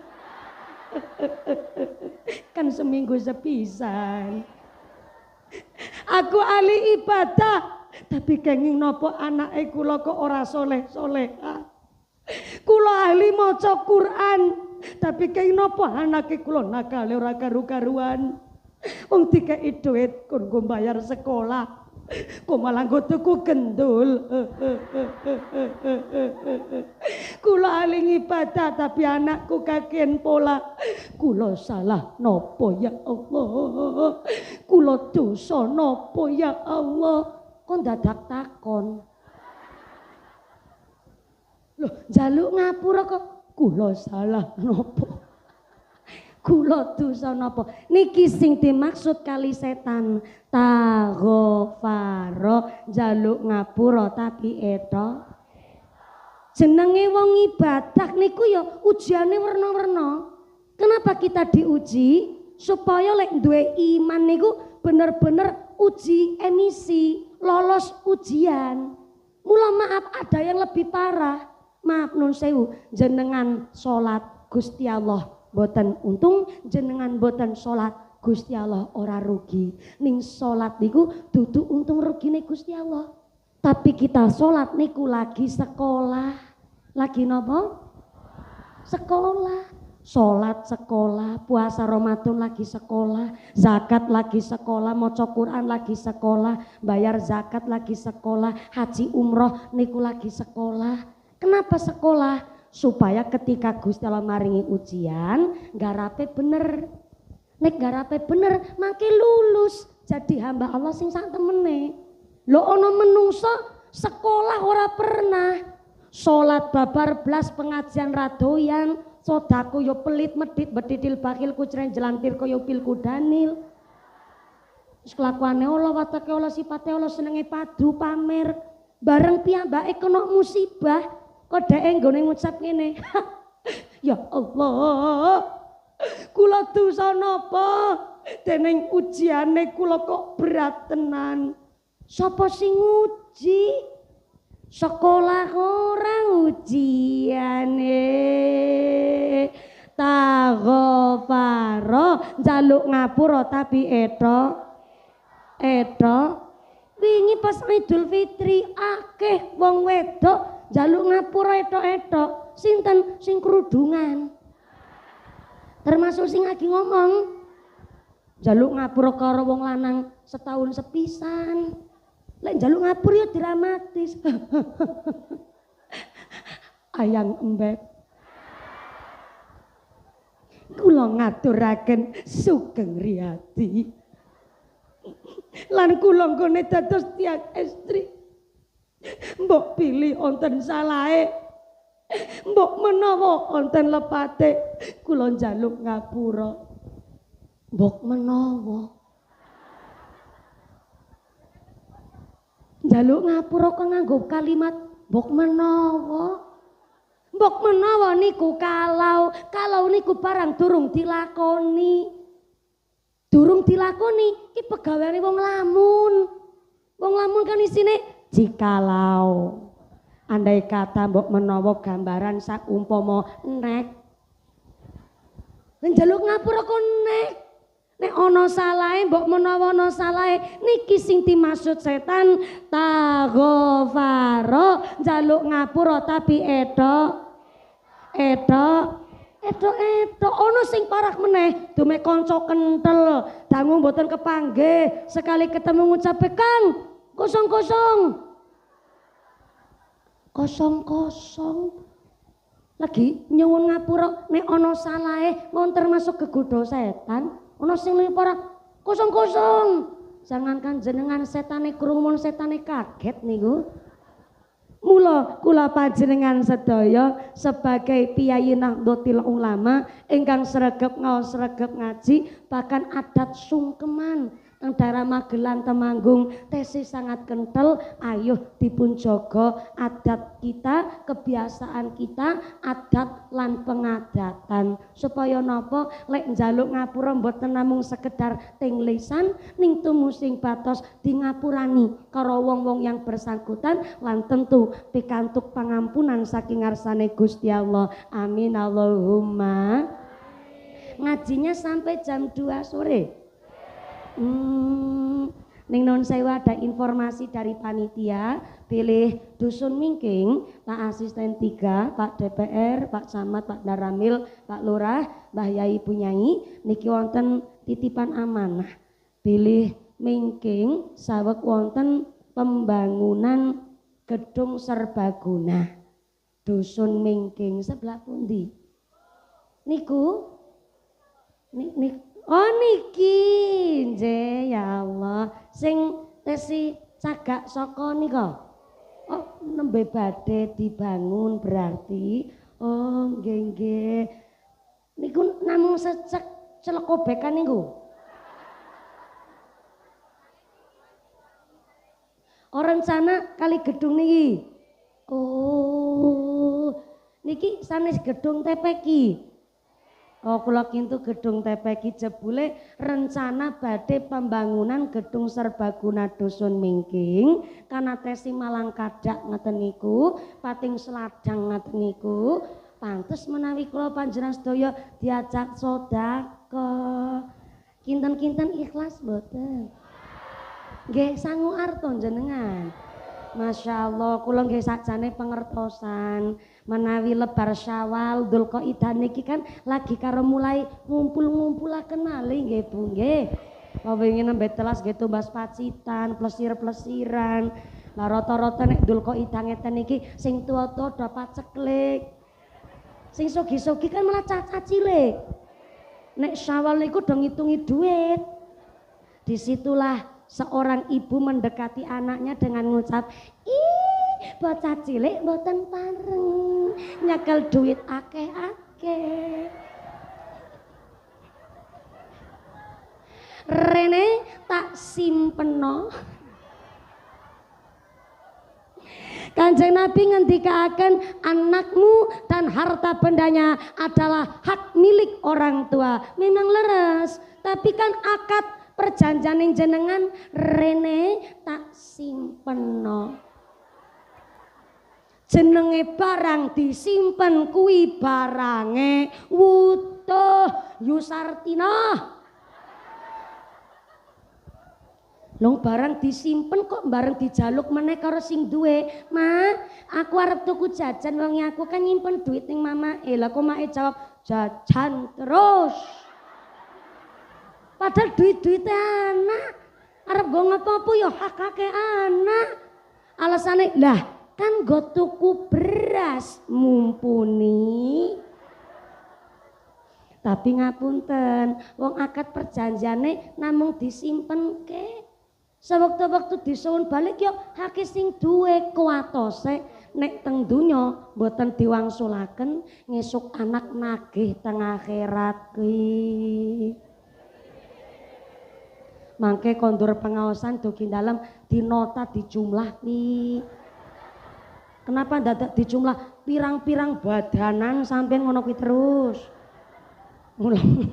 Kan seminggu sepisan. Aku ahli ibadah, tapi kenging nopo anake kula kok ora soleh-soleha. Kula ahli maca Quran, tapi kenging nopo anake kula nakale ora karu-karuan. Wong dikeki dhuwit kon nggo bayar sekolah, kok malah nggo tuku gendul. Kula ahli ibadah tapi anakku kakean pola. Kula salah nopo ya Allah? Kula dosa nopo ya Allah? Kok dadak takon? Loh, njaluk ngapura kok kula salah nopo? Kula dosa napa? Niki sing dimaksud kali setan. Taghfara, njaluk ngapura tapi eto. Jenenge wong ibadah niku ya ujiane werna-werna. Kenapa kita diuji? Supaya lek duwe iman niku bener-bener uji emisi, lolos ujian. Mula maaf ada yang lebih parah. Maaf nun sewu, jenengan salat Gusti Allah boten untung, jenengan boten salat Gusti Allah ora rugi. Ning salat niku dudu untung rugine Gusti Allah. Tapi kita salat niku lagi sekolah. Lagi napa? Sekolah. Salat sekolah, puasa Ramadan lagi sekolah, zakat lagi sekolah, maca Quran lagi sekolah, bayar zakat lagi sekolah, haji umroh niku lagi sekolah. Kenapa sekolah? Supaya ketika Gusti Allah maringi ujian garape bener. Nek garape bener mangke lulus jadi hamba Allah sing sak temene. Lho ana menungso sekolah ora pernah, salat babar blas pengajian radoyan, Sodaku yo pelit medit bedidil bakil kucren jelantir kaya pilku Danil. Wis kelakuane Allah watake Allah sifate Allah senenge padu pamer. Bareng piyambake kena musibah kok dheke nggone ngucap ngene. Ya Allah. Kula dosa napa? Dening ujiane kula kok berat tenan. Sapa sing nguji? Sekolah orang ujiane taghfaro njaluk ngapura tapi etok wingi pas Idul Fitri akeh wong wedok njaluk ngapura etok sinten sing kerudungan termasuk sing lagi ngomong njaluk ngapura karo wong lanang setahun sepisan. Lek njaluk ngapura ya dramatis. Ayang embek. Kula ngaturaken sugeng riyadi. Lan kula nggone dados tiyang estri. Mbok pilih wonten salahe. Mbok menawa wonten lepate kula njaluk ngapura. Mbok menawa njaluk ngapura kok nganggo kalimat mbok menawa niku kalau niku barang durung dilakoni ki pegaweane wong lamun kan isine jikalau andai kata mbok menawa gambaran sak umpama nek njaluk ngapura kok nek ana salahe mbok menawa ana salahe niki sing dimaksud setan taghfaro njaluk ngapura tapi etok ana sing parah meneh dume kanca kenthel dangu mboten kepanggih sekali ketemu ngucape Kang kosong lagi nyuwun ngapura nek ana salahe mon termasuk kegodha setan. Ono sing para kosong. Jangankan jenengan setane krungu setane kaget niku. Mula kula panjenengan sedaya sebagai piyayi Nahdlatul Ulama ingkang sregep ngaos sregep ngaji bahkan adat sungkeman teng daerah Magelang Temanggung tesih sangat kental. Ayo dipun jaga adat kita, kebiasaan kita, adat lan pengadatan supaya napa lek njaluk ngapura mboten namung sekedar ting lisan ning tumusing batos di ngapurani karo wong-wong yang bersangkutan lan tentu pikantuk pangampunan saking ngarsane Gusti Allah. Amin Allahumma. Ngajinya sampai jam 2 sore. Ning non sewa ada informasi dari panitia pilih dusun Mingking Pak Asisten 3 Pak DPR Pak Camat Pak Daramil Pak Lurah Mbah Yai Punyai niki wonten titipan amanah pilih Mingking saweg wonten pembangunan gedung serbaguna dusun Mingking sebelah pundi niku oh niki nggih ya Allah sing tesi cagak saka nika oh nembe badhe dibangun berarti oh nggih niku namung secek celekobekan niku oh rencana kali gedung niki oh niki sanes gedung TPK. Oh kula kintu gedung TPK jebule rencana badhe pembangunan gedung serbaguna dusun Mingking kana tesi Malang Kadak ngeten niku pating Seladang ngeten niku pantes menawi kula panjenengan sedaya diajak sedekah kinten-kinten ikhlas mboten nggih sangu arto jenengan Masya Allah, kula nggih sakjane pengertosan menawi lebar Syawal Dzulqa'dah niki kan lagi karo mulai ngumpul-ngumpulaken malih nggih Bu nggih. Wingi nembe telas nggih tumbas pacitan, plesir-plesiran. Lah rata-rata nek Dzulqa'dah ngeten iki sing tuwa-tuwa dapat ceklik. Sing sogi-sogi kan malah caca cilik. Nek Syawal niku do ngitungi duit. Disitulah seorang ibu mendekati anaknya dengan ngucap, "Ih, bocah cilik mboten pareng, nyekel duit akeh-akeh." Rene tak simpeno. Kanjeng Nabi ngendikaken anakmu dan harta bendanya adalah hak milik orang tua. Memang leres, tapi kan akad perjanjian jenengan rene tak simpeno. Jenenge barang disimpen kuwi barange wutuh Yusartina. Long barang disimpen kok bareng dijaluk meneh karo sing duwe. Ma, aku arep tuku jajan wong aku kan nyimpen duit ning mama. Lah kok mae jawab jajan terus. Padahal duit-duite anak. Arep go ngopo ya hak-hake anak. Alasane lah kan go tuku beras mumpuni. Tapi ngapunten, wong akad perjanjiane namung disimpenke. Sewektu-wektu disuwun balik yo hake sing duwe kuwatose nek teng donya mboten diwangsulaken ngesuk anak nagih teng akhirat kuwi. Mangke kondur pengaosan dugi dalem dinota dijumlah nih. Kenapa dadak dijumlah pirang-pirang badanan sampean ngono kuwi terus. Mulang.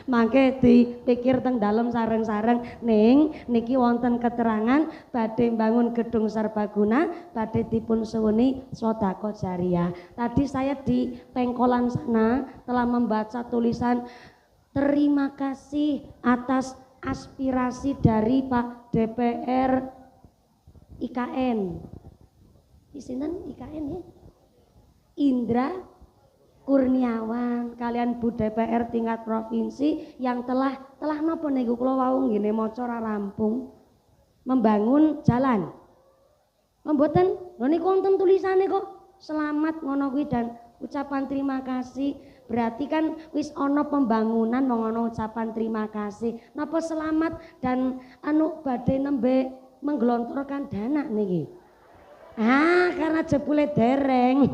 Mangke dipikir teng dalem sareng-sareng ning niki wonten keterangan badhe bangun gedung serbaguna, badhe dipun suwuni sedekah jariah. Tadi saya di pengkolan sana telah membaca tulisan terima kasih atas aspirasi dari Pak DPR IKN. Isinan IKN ya? Indra Kurniawan kalian Bu DPR tingkat provinsi yang telah napa niku kula wau ngene maca ora rampung membangun jalan. Mboten, lho niku wonten tulisane kok selamat ngono kuwi dan ucapan terima kasih. Berarti kan wis ana pembangunan wong ana ucapan terima kasih. Napa selamat dan anu badhe nembe menggelontorkan dana niki. Karena jebule dereng.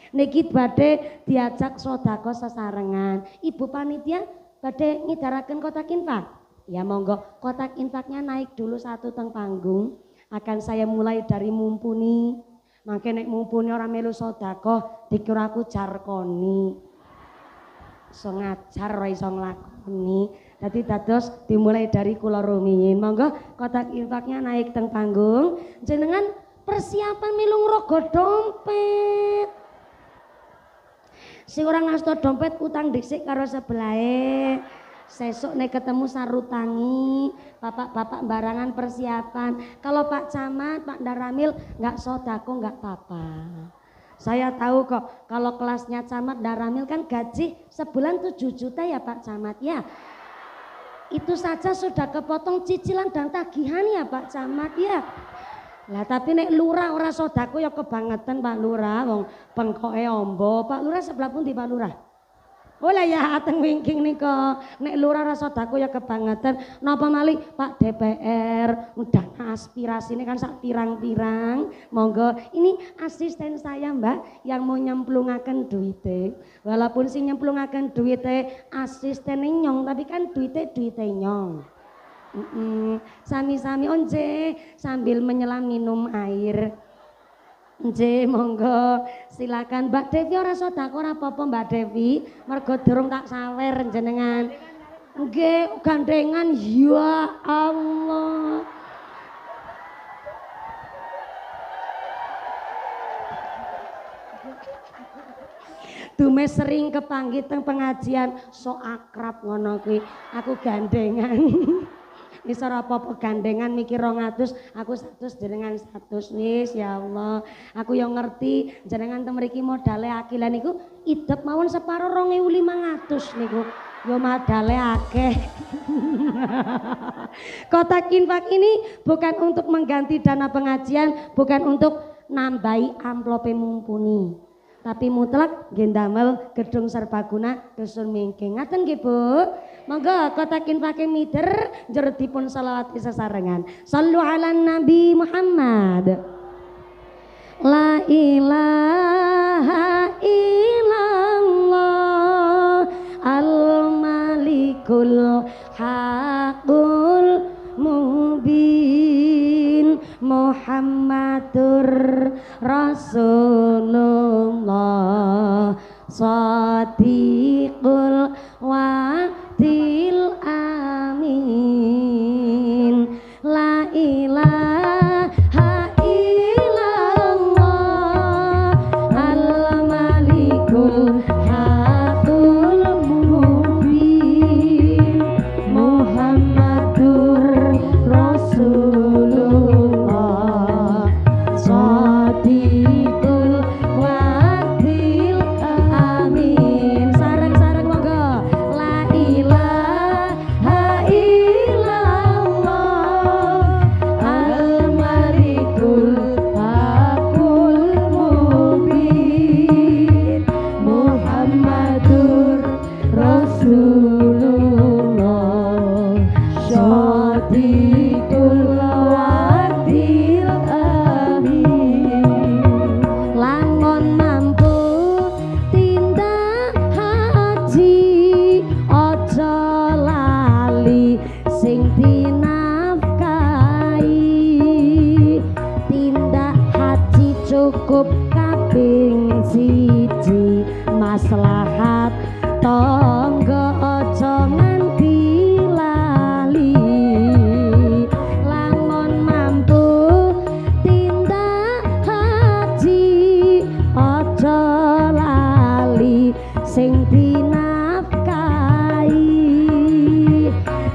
Niki badhe diajak sedekah sesarengan. Ibu panitia badhe ngidaraken kotak infak. Ya monggo, kotak infaknya naik dulu satu teng panggung. Akan saya mulai dari mumpuni. Mangke nek mumpuni ora melu sedekah, dikira aku jarkoni. Iso ngajar ora iso nglakoni. Dadi dados dimulai dari kula rumiyin. Monggo kotak infaknya naik teng panggung. Jenengan persiapan melu ngrogo dompet. Sing ora ngasto dompet utang dhisik karo sebelahe. Sesuk nek ketemu sarutangi, bapak-bapak barangan persiapan. Kalau Pak Camat, Pak Daramil nggak sodako nggak apa-apa. Saya tahu kok kalau kelasnya Camat Daramil kan gaji sebulan 7 juta ya Pak Camat ya. Itu saja sudah kepotong cicilan dan tagihan ya Pak Camat ya. Lah tapi nek lurah ora sodako ya kebangetan Pak Lurah wong pengkoke ombo. Pak Lurah sebelah pundi Pak Lurah? Oh lah ya ateng wingking nika. Nek lurah ora sodako ya kebangetan. Napa malih Pak DPR dana aspirasi ini kan sak pirang-pirang. Monggo ini asisten saya Mbak yang mau nyemplungaken duite. Walaupun sing nyemplungaken duite asisten nyong tapi kan duite nyong. Sami-sami onje sambil menyelam minum air. Nggih monggo silakan Mbak Devi ora sedekah ora apa-apa Mbak Devi mergo durung tak sawer jenengan. Nggih gandengan ya Allah. Dume sering kepanggih teng pengajian so akrab ngono kuwi aku gandengan. Wis ora apa-apa gandengan mikir 200, aku 100 jenengan 100 wis ya Allah. Aku yang ngerti jenengan teng mriki modale akilan niku idep mawon separo 2500 niku. Yo modale akeh. Kotak infak ini bukan untuk mengganti dana pengajian, bukan untuk nambahi amplope mumpuni. Tapi mutlak nggih ndamel gedung serbaguna dusun mingking. Ngaten nggih Bu. Monggo kotak infake mider njero dipun selawat sesarengan. Shallu ala Nabi Muhammad. La ilaha illallah. sadiqul wa'dil amin. La ilaha illallah al-malikul haqqul mubin Muhammadur Rasulullah sadiqul wa'dil amin. Sareng-sareng monggo. La ilaha illallah al-malikul haqqul mubin Muhammadur Rasulullah sadiqul wa'dil amin. Langon mampu tindak haji aja lali sing dinafkahi. Tindak haji cukup kaping siji maslahat tangga aja nganti lali. Lamun mampu tindak haji aja lali sing dinafkahi.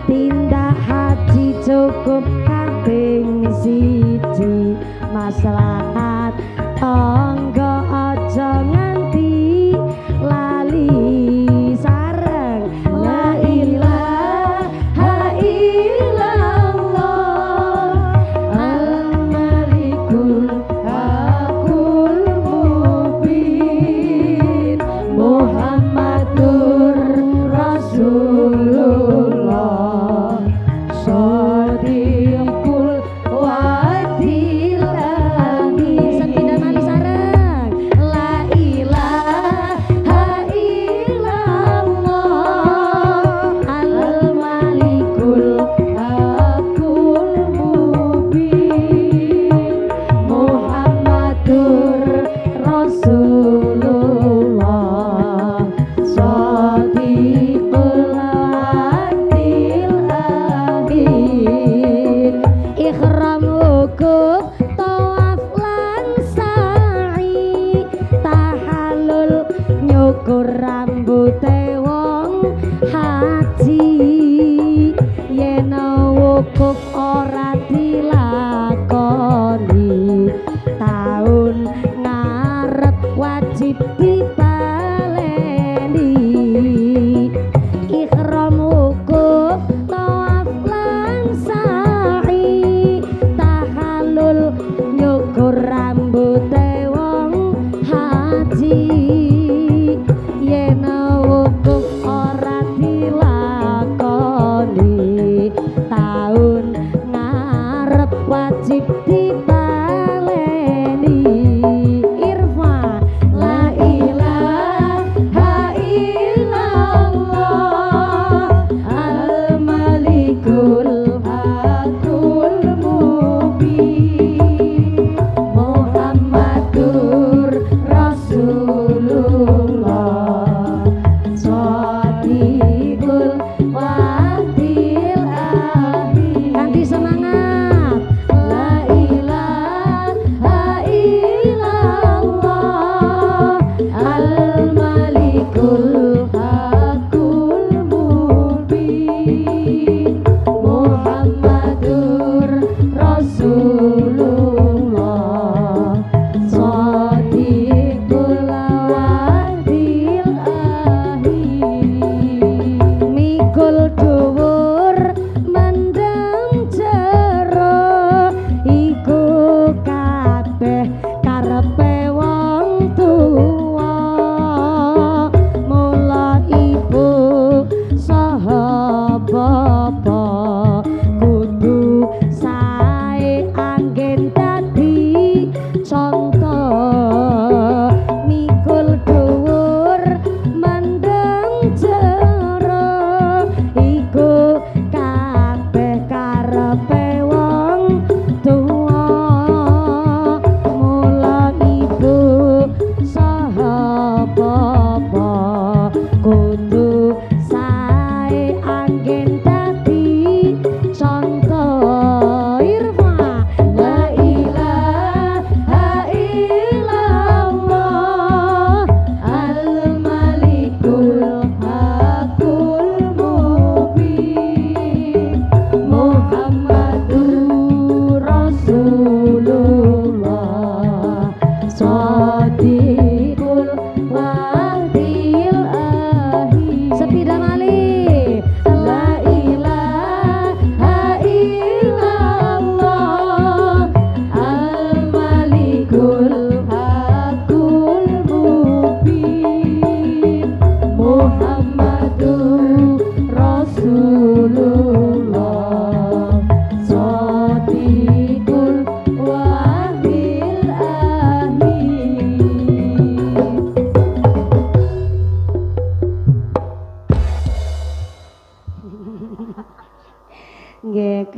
Tindak haji cukup kaping siji maslahat tangga aja nganti lali. Sareng la ilaha illallah al-malikul haqqul mubin Muhammadur Rasulullah sadiqul wa'dil amin. Sepindah mali sareng la ilaha illallah al-malikul haqqul mubin Muhammadur Rasulullah sadiqul wa'dil amin. Ikhram wukuf tawaf lan sa'i tahallul nyukur rambute wong haji. Yen wukuf ora dilakoni taun ngarep wajib dibaleni. Ikhram wukuf tawaf lan sa'i tahallul nyukur rambute wong haji. Yen wukuf ora dilakoni taun ngarep wajib dibaleni. Irfa la ilaha illallah al-malikul haqqul mubin Muhammadur Rasulullah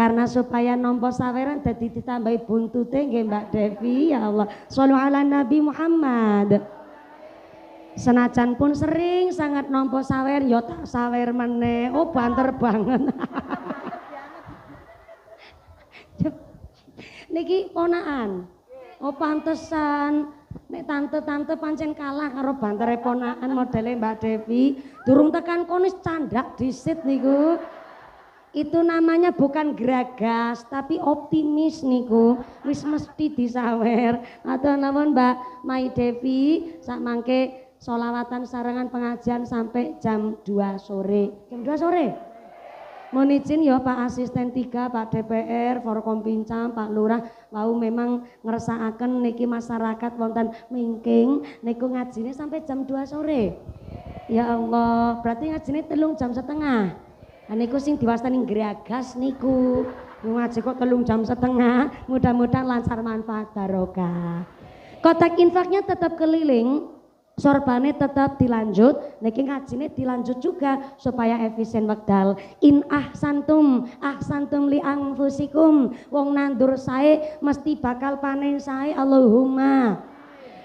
Karena supaya nompo saweran dadi ditambahi buntute nggih Mbak Devi. Ya Allah, shollu ala Nabi Muhammad. Senajan pun sering sangat nompo sawer yo tak sawer meneh. Oh banter banget. Niki ponaan. Oh pantesan nek tante-tante pancen kalah karo bantere ponaan modele Mbak Devi. Durung tekan konis candak disit niku. Itu namanya bukan geragas tapi optimis niku. Wis mesti disawer. Atau namun Mbak Mai Devi sak mangke sholawatan sarangan pengajian sampai jam 2 sore. Jam 2 sore? Mohon izin ya Pak Asisten 3, Pak DPR, Forkompincam, Pak Lurah, wau memang ngersakaken niki masyarakat wonten mingking niku ngajine sampai jam 2 sore. Ya Allah, berarti ngajine 3 jam setengah. Nah niku sing diwastani gregas niku. Ngaji kok 3 jam setengah, mudah-mudahan lancar manfaat barokah. Kotak infaknya tetap keliling. Sorbane tetap dilanjut, niki ngajine dilanjut juga supaya efisien wekdal. In ahsantum li anfusikum. Wong nandur sae mesti bakal panen sae. Allahumma.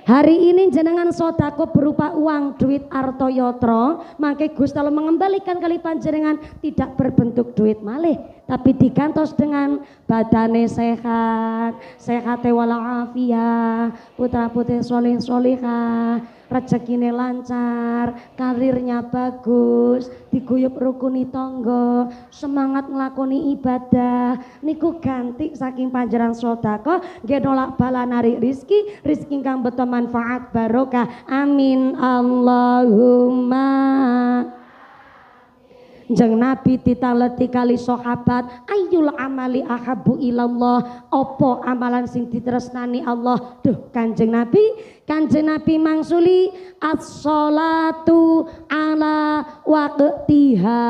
Hari ini jenengan sodako berupa uang, duit, arto yotro, maka Gusti Allah mengembalikan kali panjenengan tidak berbentuk duit malih, tapi digantos dengan badane sehat, sehat walafiat, putra putri soleh solihah, rezekine lancar, karirnya bagus, diguyup rukuni tonggo, semangat nglakoni ibadah, niku ganti saking panjenengan sodako, nggih nolak bala narik rizki ingkang beto manfaat barokah. Amin Allahumma. Jeng Nabi ditaleti kali sahabat, ayyul amali ahabbu ilallah, opo amalan sing ditresnani Allah. Duh Kanjeng Nabi mangsuli as-sholatu ala waqtiha,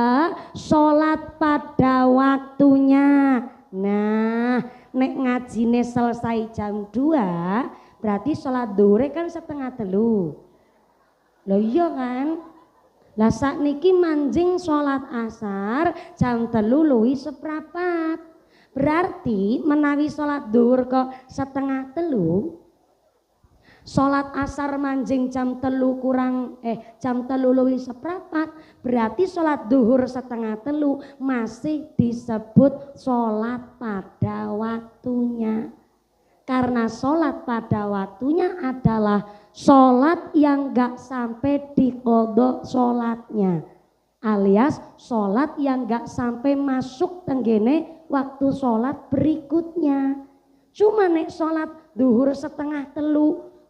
sholat pada waktunya. Nah nek ngajine selesai jam 2 berarti sholat duhur kan 2:30. Loh iya kan? Lah sakniki manjing sholat asar jam 3:04. Berarti menawi sholat duhur kok 2:30, sholat asar manjing jam 3:04, berarti sholat duhur 2:30 masih disebut sholat pada waktunya. Karena sholat pada waktunya adalah sholat yang gak sampai dikodok sholatnya, alias sholat yang gak sampai masuk tenggene waktu sholat berikutnya. Cuma nek sholat duhur 2:30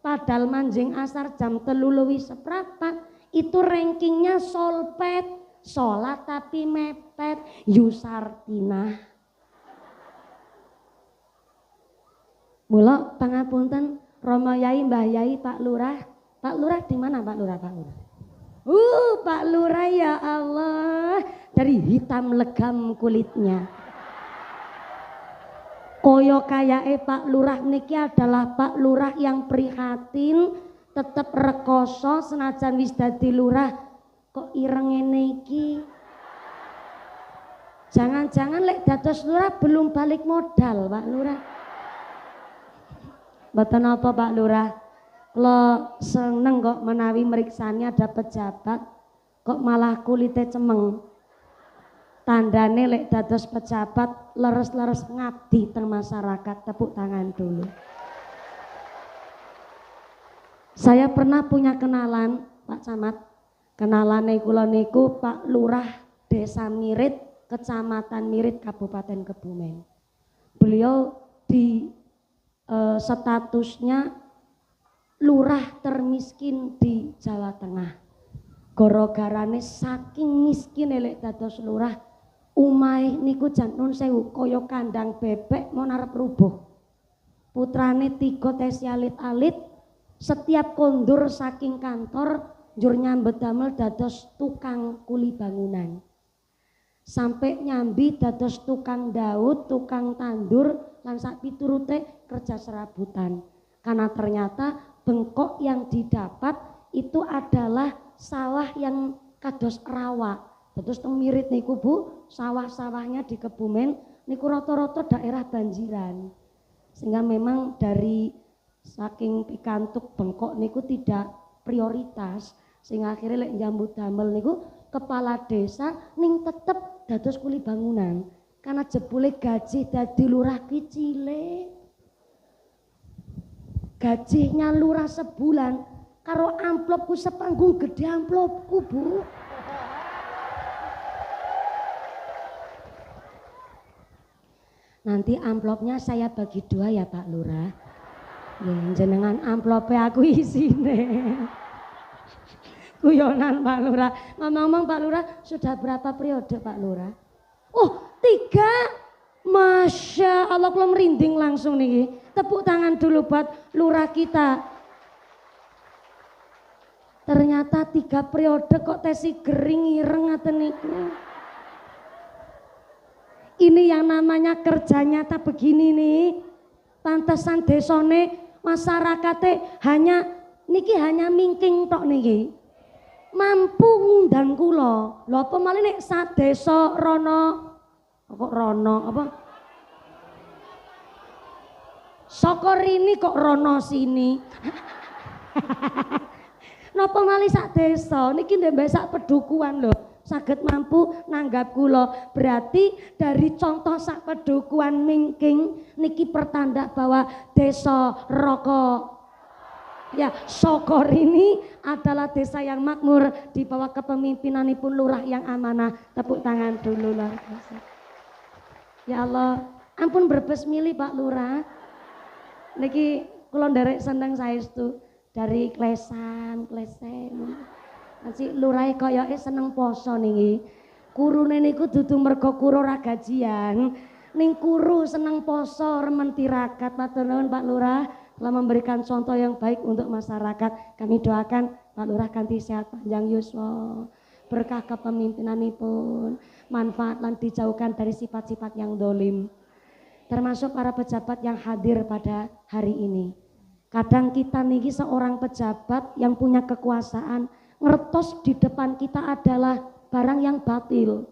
padahal manjing asar jam 3:04, itu rankingnya solpet, sholat tapi mepet, yusartina. Mula pangapunten Romo Yai, Mbah Yai, Pak Lurah. Pak Lurah di mana Pak Lurah? Pak Lurah ya Allah, dari hitam legam kulitnya. Koyo kayae Pak Lurah niki adalah Pak Lurah yang prihatin, tetep rekoso senajan wis dadi lurah kok ireng ngene iki. Jangan-jangan lek dados lurah belum balik modal Pak Lurah. Mboten apa Pak Lurah, kalau seneng kok menawi meriksanya ada pejabat kok malah kulite cemeng. Tandane lek dados pejabat leres-leres ngabdi teng masyarakat. Tepuk tangan dulu. Saya pernah punya kenalan Pak Camat, kenalane kula niku Pak Lurah Desa Mirit, Kecamatan Mirit, Kabupaten Kebumen. Beliau di statusnya lurah termiskin di Jawa Tengah. Goro-garane saking miskin elek dados lurah, umahe niku jan nun sewu kaya kandang bebek mau arep rubuh. Putrane 3 tesi alit-alit, setiap kondur saking kantor njur nyambet damel dados tukang kuli bangunan. Sampai nyambi dados tukang daud, tukang tandur, lan sak piturute kerja serabutan. Karena ternyata bengkok yang didapat itu adalah sawah yang kados rawa. Terus teng Mirit niku Bu, sawah-sawahnya di Kebumen niku rata-rata daerah banjiran. Sehingga memang dari saking pikantuk bengkok niku tidak prioritas, sehingga akhirnya lek nyambut damel niku kepala desa ning tetep dados kuli bangunan karena jebule gaji dadi lurah kicile. Gajinya lurah sebulan karo amplopku sepanggung gede amplopku, Bu. Nanti amplopnya saya bagi 2 ya Pak Lurah. Jenengan amplopnya aku isine. Guyonan Pak Lurah. Ngomong-ngomong Pak Lurah, sudah berapa periode Pak Lurah? Oh, 3. Masya Allah, kalau merinding langsung nih. Tepuk tangan dulu buat lurah kita. Ternyata 3 periode kok tesi gering ireng ngaten niku. Ini yang namanya kerja nyata begini nih. Pantesan desone masyarakatnya hanya mingking tok niki. Mampu ngundang kula. Lho apa malih nek sadesa rono kok rono apa? Saka rini kok rono sini. Napa malih sak desa niki ndek sak pedukuhan lho. Saged mampu nanggap kula. Berarti dari contoh sak pedukuhan mingking niki pertanda bahwa desa rokok ya Sokor ini adalah desa yang makmur di bawah kepemimpinanipun lurah yang amanah. Tepuk tangan dulu luar biasa. Ya Allah, ampun berbes milih Pak Lurah. Niki kula nderek seneng saestu dari klesen. Nanti lurahe koyoke seneng poso niki. Kurune niku dudu mergo kuru ra gajian, ning kuru seneng poso remen tirakat. Matur nuwun Pak Lurah telah memberikan contoh yang baik untuk masyarakat. Kami doakan Pak Lurah kanthi sehat panjang yuswa, berkah kepemimpinanipun, manfaat lan dijauhkan dari sifat-sifat yang dolim. Termasuk para pejabat yang hadir pada hari ini. Kadang kita niki seorang pejabat yang punya kekuasaan, ngertos di depan kita adalah barang yang batil.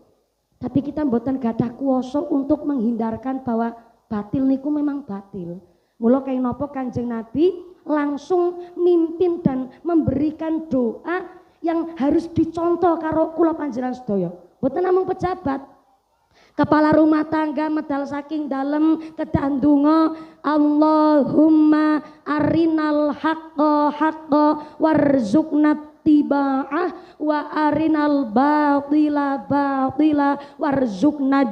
Tapi kita mboten gadah kuwasa untuk menghindarkan bahwa batil niku memang batil. Mula kaya napa Kanjeng Nabi langsung mimpin dan memberikan doa yang harus dicontoh karo kula panjenengan sedaya. Mboten namung pejabat, kepala rumah tangga medal saking dalem kedah ndonga, Allahumma arinal haqqo haqqo warzuqna tiba'ah wa arinal batila batila warzuqna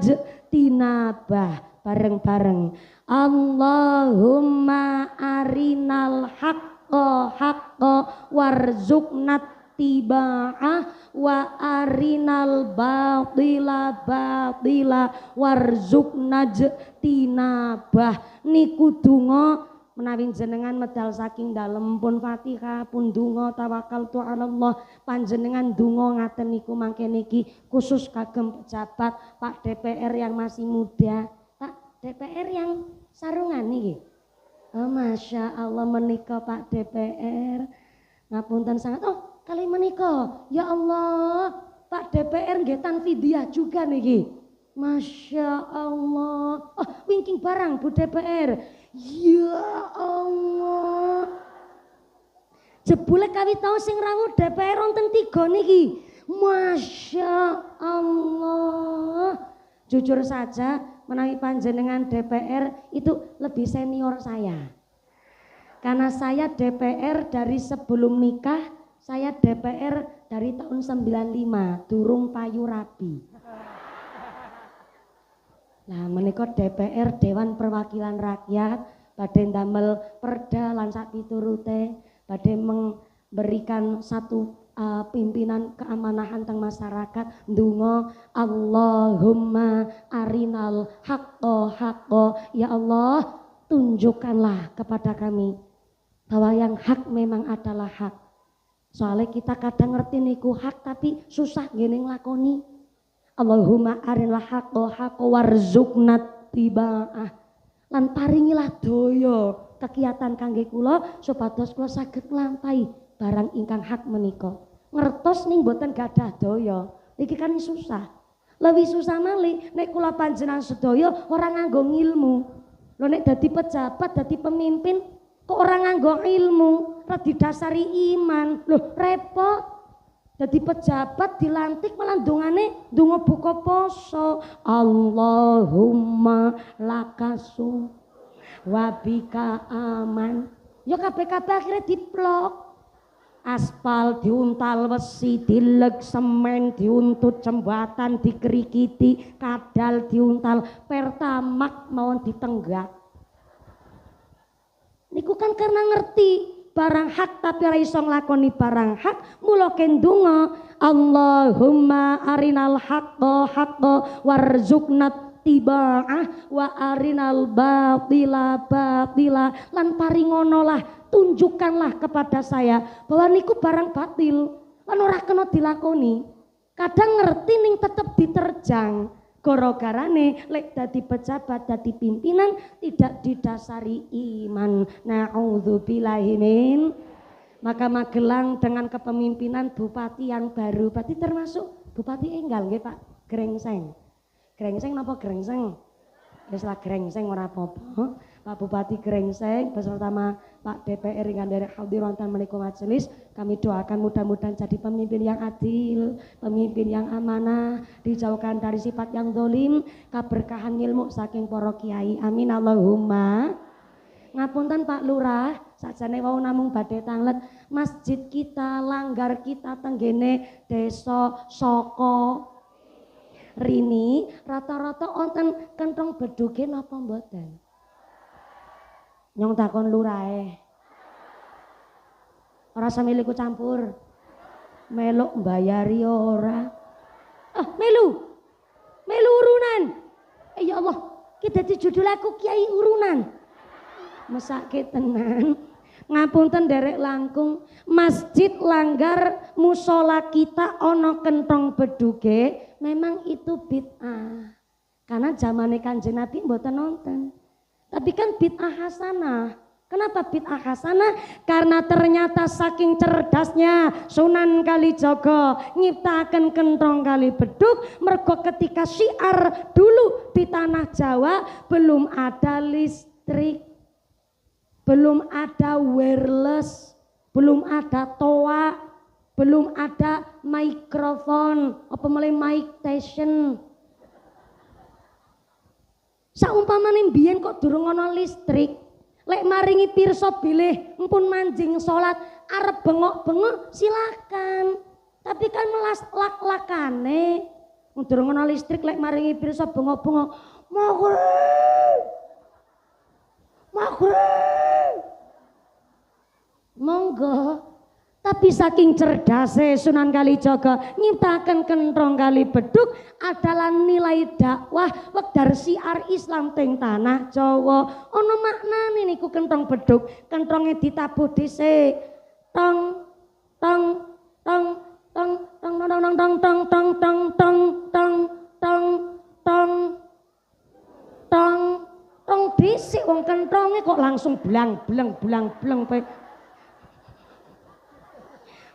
tinabah. Bareng-bareng, Allahumma arinal haqqo haqqo warzuqna tiba'ah wa arinal batila batila warzuqna tinabah. Niku donga menawi jenengan medal saking dalem pun Fatihah pun donga tawakkaltu 'alallah, panjenengan donga ngaten niku mangke niki khusus kagem pejabat, Pak DPR yang masih muda, Pak DPR yang sarungan niki. Oh, Masya Allah menika Pak DPR. Ngapunten sangat. Oh, kali menika. Ya Allah, Pak DPR nggih tan fidyah juga niki. Masya Allah. Oh, winking barang Bu DPR. Ya Allah. Jebule kawit tau sing rawuh DPR wonten 3 niki. Masya Allah. Jujur saja menawi panjenengan DPR itu lebih senior saya. Karena saya DPR dari sebelum nikah, saya DPR dari tahun 95, durung payu rabi. Nah, menika DPR Dewan Perwakilan Rakyat badhe ndamel perda lan sak piturute, badhe memberikan satu pimpinan keamanahan teng masyarakat. Ndonga Allahumma arinal haqqo haqqo, ya Allah tunjukkanlah kepada kami bahwa yang hak memang adalah hak. Soalnya kita kadang ngerti niku hak tapi susah ngene nglakoni. Allahumma arinal haqqo haqqo warzuqna tiba'ah, lan paringilah daya kegiatan kangge kula supados kula saged nglampahi barang ingkang hak menika. Ngertos ning boten gadah daya, iki kan susah. Lebih susah malih nek kula panjenengan sedaya ora nganggo ilmu. Lho nek dadi pejabat, dadi pemimpin kok ora nganggo ilmu, ora didasari iman. Lho repot. Dadi pejabat dilantik malah ndongane ndonga buka poso. Allahumma lakasu wabika aman. Ya kabeh-kabeh akhirnya diplok. Aspal diuntal besi, dilek semen, diuntut jembatan, dikerikiti, kadal diuntal, pertamak mawon ditenggak. Niku kan karena ngerti barang hak tapi ora iso nglakoni barang hak, mula kendunga Allahumma arinal haqqo haqqo warzuqna tiba'ah wa arinal batila batila, lan paringono lah tunjukkanlah kepada saya bahwa niku barang batil lan ora kena dilakoni. Kadang ngerti ning tetep diterjang gara-garane lek dadi pejabat, dadi pimpinan tidak didasari iman. Nauzubillahi min. Maka Magelang dengan kepemimpinan bupati yang baru, berarti termasuk bupati enggal nggih Pak Grengseng. Grengseng napa Grengseng? Wis lah Grengseng ora apa-apa. Pak Bupati Grengseng beserta Pak DPR dengan dari hadirin dan menika majelis, kami doakan mudah-mudahan jadi pemimpin yang adil, pemimpin yang amanah, dijauhkan dari sifat yang zalim, keberkahan ilmu saking para kiai. Amin Allahumma. Ngapunten Pak Lurah, sajane wau namung badhe tanglet, masjid kita, langgar kita tenggene desa Soko Rini rata-rata wonten kenthong beduge napa mboten? Nyong takon lurahe. Ora samiliku campur. Melok mbayari ora. Melu. Melu urunan. Ya Allah, ki dadi judul aku Kiai Urunan. Mesake tenan. Ngapunten derek langkung, masjid langgar musola kita ono kenthong beduge, memang itu bid'ah. Karena zamane Kanjeng Nabi mboten nonton. Tapi kan bid'ah hasanah. Kenapa bid'ah hasanah? Karena ternyata saking cerdasnya Sunan Kalijaga nyiptakan kenthong kali beduk, mergo ketika syiar dulu di tanah Jawa belum ada listrik, belum ada wireless, belum ada toa, belum ada mikrofon, apa mulai mic station. Saumpamane mbiyen kok durung ana listrik, lek maringi pirsa bilih empun manjing salat arep bengok-bengok silakan. Tapi kan melas lak-lakane durung ana listrik lek maringi pirsa bengok-bengok. Maghrib. Monggo. Tapi saking cerdase Sunan Kalijaga nyiptakan kenthong kali beduk adalah nilai dakwah wekdar siar Islam teng tanah Jawa. Ono maknane niku kenthong beduk, kenthonge ditabuh dhisik. Tong tong tong tong tong tong tong tong tong tong tong tong tong tong tong tong tong dhisik wong kenthonge kok langsung blang-blang blang-blang pe.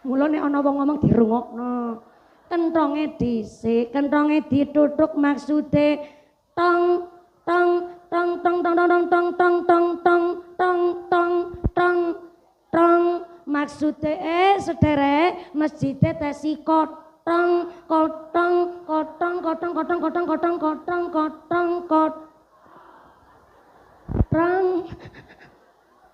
Mula nek ana wong ngomong dirungokno. Kenthonge dhisik, kenthonge dituthuk maksude tong tong tong tong tong tong tong tong tong tong tong tong tong tong maksude sederek masjide tesi kotong kotong kotong kotong kotong kotong kotong kotong kotong kotong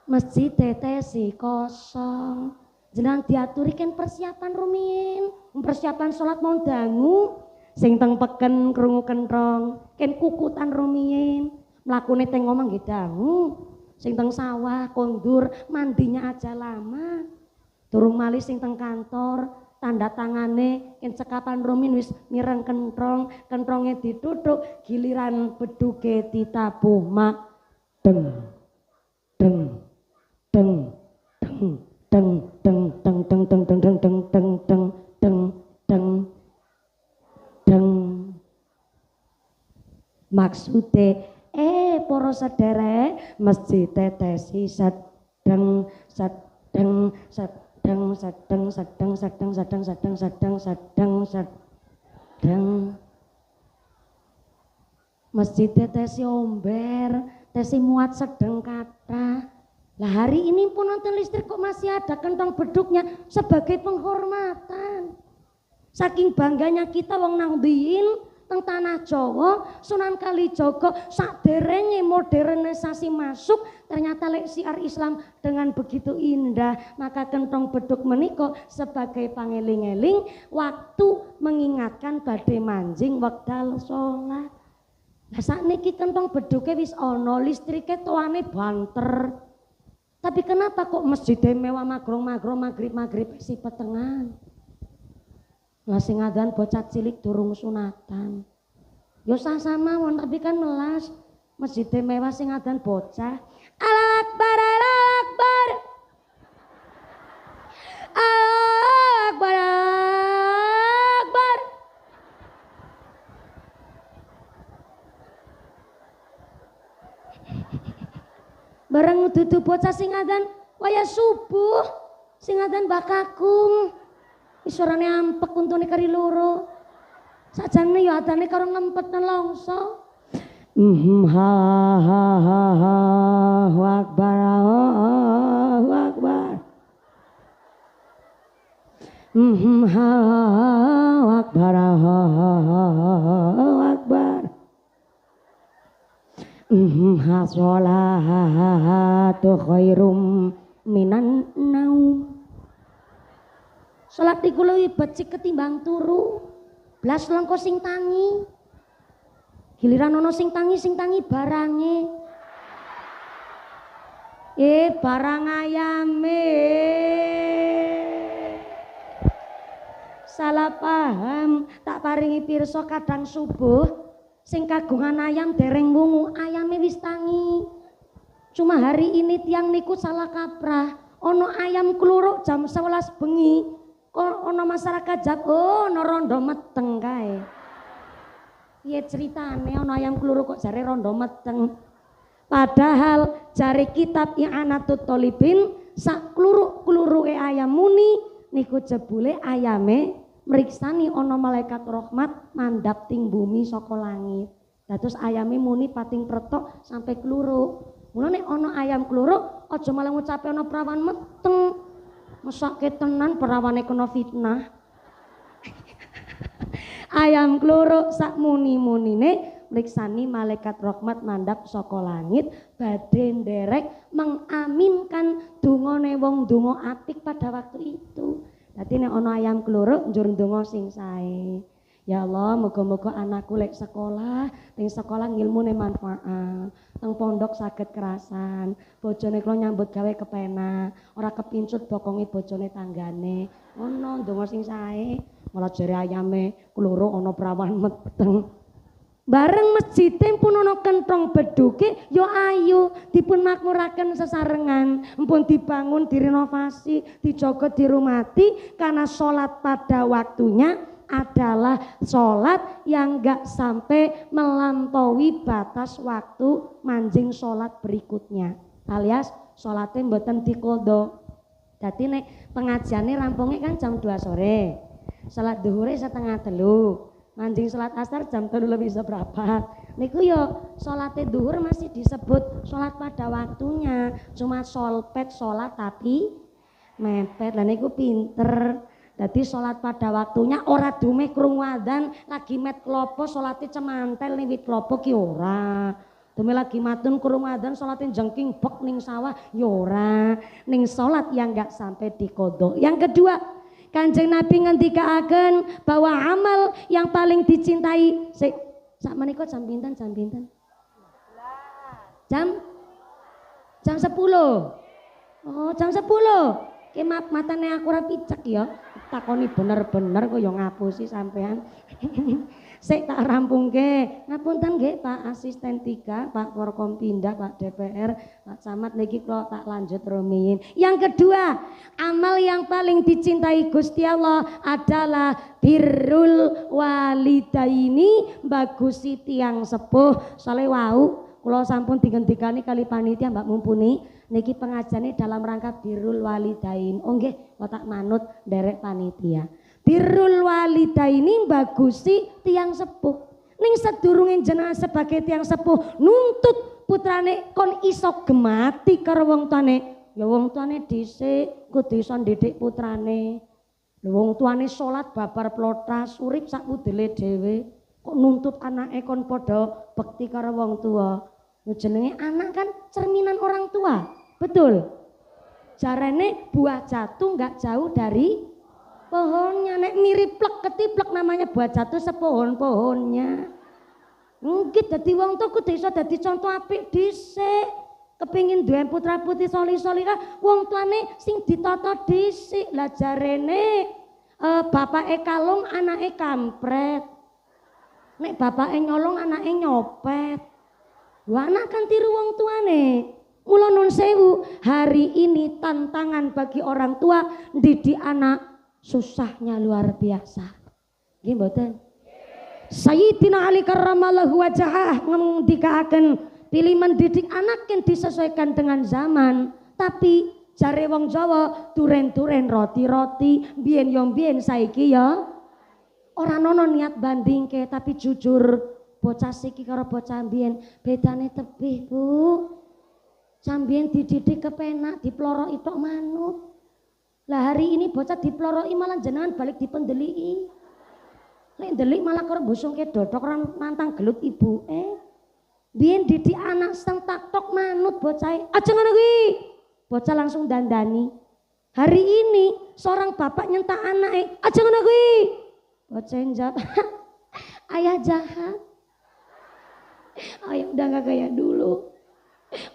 masjide tesi kosong. Jenengan diaturi kan persiapan rumiyin, persiapan sholat mau dangu, sing teng peken krungu kenthong, ken kukutan rumiyin, mlakune teng ngomong nggih dangu, sing teng sawah kondur mandinya aja lama, durung malih sing teng kantor tanda tangane ken cekapan rumiyin wis mireng kenthong, kenthonge dituthuk, giliran beduke ditabuh mak deng deng deng deng deng deng deng deng deng deng deng deng deng deng deng deng deng. Maksude para sederek masjid tesi sedeng sedeng sedeng sedeng sedeng sedeng sedeng sedeng sedeng sedeng sedeng Masjid tesi omber, tesi muat sedeng kata. Lah hari ini pun nonton listrik kok masih ada kentong beduknya sebagai penghormatan. Saking bangganya kita wong nang biyin teng tanah Jawa, Sunan Kalijaga saderenge modernisasi masuk, ternyata lek siar Islam dengan begitu indah, maka kentong beduk menika sebagai pangeling-eling waktu mengingatkan badhe manjing wekdal salat. Lah sakniki kentong beduke wis ana, listrike tuane banter. Tapi kenapa kok masjidnya mewah magrong-magrong magrib-magrib si petengan? Lah sing adzan bocah cilik durung sunatan. Yo sah-sah mawon tapi kan melas masjidnya mewah sing adzan bocah. Allahu Akbar, Allahu Akbar. Allahu Akbar, Allahu Akbar. Bareng dudu bocah sing adzan waya subuh, sing adzan Mbak Kakung. Isorane ampek untune kari loro. Sajane ya adane karo ngempet nelongso. Ha ha ha ha Akbar, Allahu Akbar. Ha Akbar, Allahu Akbar. Sholatu khairum minan naum. Salat iku luwih becik ketimbang turu. Blas lengko sing tangi. Giliran ono sing tangi barange. Barang ayame. Salah paham, tak paringi pirsa kadang subuh. Sing kagungan ayam dereng wungu, ayame wis tangi. Cuma hari ini tiang niku salah kaprah. Ono ayam kluruk jam 11 bengi. Kok ono masyarakat jawab, oh ono rondo meteng kae. Piye ceritane ono ayam kluruk kok jare rondo meteng. Padahal jare kitab I'anatut Thalibin sak kluruk-kluruke ayam muni niku jebule ayame meriksani ono malaikat rahmat mandap ting bumi saka langit. Dados ayame muni pating pretok sampai kluruk. Mulane ono ayam kluruk aja malah ngucape ono perawan meteng. Mesake tenan perawane kena fitnah. Ayam kluruk sak muni-munine mriksani malaikat rahmat mandap saka langit badhe nderek mengaminkan dungane wong donga apik pada waktu itu. Dadi nek ana ayam kluruk njur ndonga sing sae. Ya Allah, muga-muga anakku lek sekolah, ning sekolah ngilmune manfaat, teng pondok saged kerasan, bojone kula nyambut gawe kepenak, ora kepincut bokonge bojone tanggane. Ono ndonga sing sae, malah jare ayame kluruk ana prawan meteng. Bareng masjidé pun ana kenthong beduke ya ayu dipun makmuraken sesarengan, empun dibangun, direnovasi, dijaga, dirumati karena sholat pada waktunya adalah sholat yang gak sampai melampaui batas waktu manjing sholat berikutnya, alias sholatnya mboten diqodho. Dadi nek pengajiane rampungnya kan jam 2 sore, sholat duhure 2:30. Manjing sholat asar jam 3 lebih seberapa. Niku yo sholatnya duhur masih disebut sholat pada waktunya. Cuma solpet sholat tapi mepet. Lah niku pinter. Jadi sholat pada waktunya ora dume krungu adzan lagi met klopo sholatnya cemantel nih wit klopo ki ora. Dume lagi matun krungu adzan sholatnya jengking bek ning sawah yo ora. Ning sholat yang enggak sampai diqodho. Yang kedua, Kanjeng Nabi ngendikaaken bahwa amal yang paling dicintai sak menika jam pinten? Jam 10. Oh, jam 10. Ki matane aku ora picek ya. Takoni bener-bener kok ya ngapusi sampean. Sik tak rampungke. Ngapunten nggih Pak Asisten 3, Pak Forkompindah, Pak DPR, Pak Camat niki kula tak lanjut rumiyin. Yang kedua, amal yang paling dicintai Gusti Allah adalah birrul walidaini, bagusi tiang sepuh. Soale wau kula sampun digendikani kali panitia Mbak Mumpuni niki pengajiane dalam rangka birrul walidain. Oh nggih, kok tak manut nderek panitia. Birrul walidaini bagusi tiang sepuh. ning sedurunge jenengan sebagai tiyang sepuh nuntut putrane kon iso gemati karo wong tuane, ya wong tuane dhisik kudu iso ndidik putrane. Lha wong tuane salat babar plotas urip sak udele dhewe kok nuntut anake kon padha bekti karo wong tua. Ya jenenge anak kan cerminan orang tua. Betul? Jarene buah jatuh enggak jauh dari pohonnya. Nek mirip plek ketiplek namanya buah jatuh sepohon-pohonnya. Mungkin dadi wong tua kudu iso dadi contoh apik dhisik. Kepingin duwe putra putri soli-solihah wong tuane sing ditata dhisik. Lah jarene bapake kalung anake kampret. Nek bapake nyolong anake nyopet. Wah anak kan tiru wong tuane. Mula nun sewu, hari ini tantangan bagi orang tua didik anak susahnya luar biasa. Nggih mboten? Sayyidina Ali karramallahu wajhah ngendikaken pilih mendidik anak yang disesuaikan dengan zaman. Tapi jare wong Jawa duren-duren roti-roti, biyen yo biyen saiki ya ora ono niat bandingke, tapi jujur bocah siki karo bocah biyen bedane tebih, Bu. Cambien dididik kepenak, diploroi tok manut. Lah hari ini bocah diploroi malah jenengan balik dipendeliki. Lek ndelik malah karo busungke dodok ora nantang gelut ibu. Biyen didik anak sentak tok manut bocah. Aja ngono kuwi. Bocah langsung dandani. Hari ini seorang bapak nyentak anake, aja ngono kuwi. Bocah njawab, ayah jahat. Ayah udah gak kayak dulu.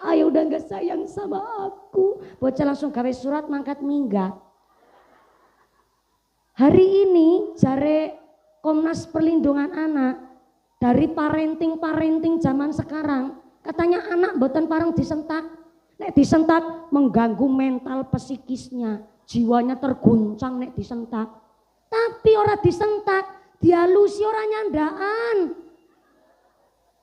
Ayah udah gak sayang sama aku. Bocah langsung gawe surat mangkat minggat. Hari ini jare Komnas Perlindungan Anak dari parenting zaman sekarang katanya anak boten pareng disentak. Nek disentak mengganggu mental psikisnya, jiwanya terguncang nek disentak. Tapi ora disentak, dialusi ora nyandaan.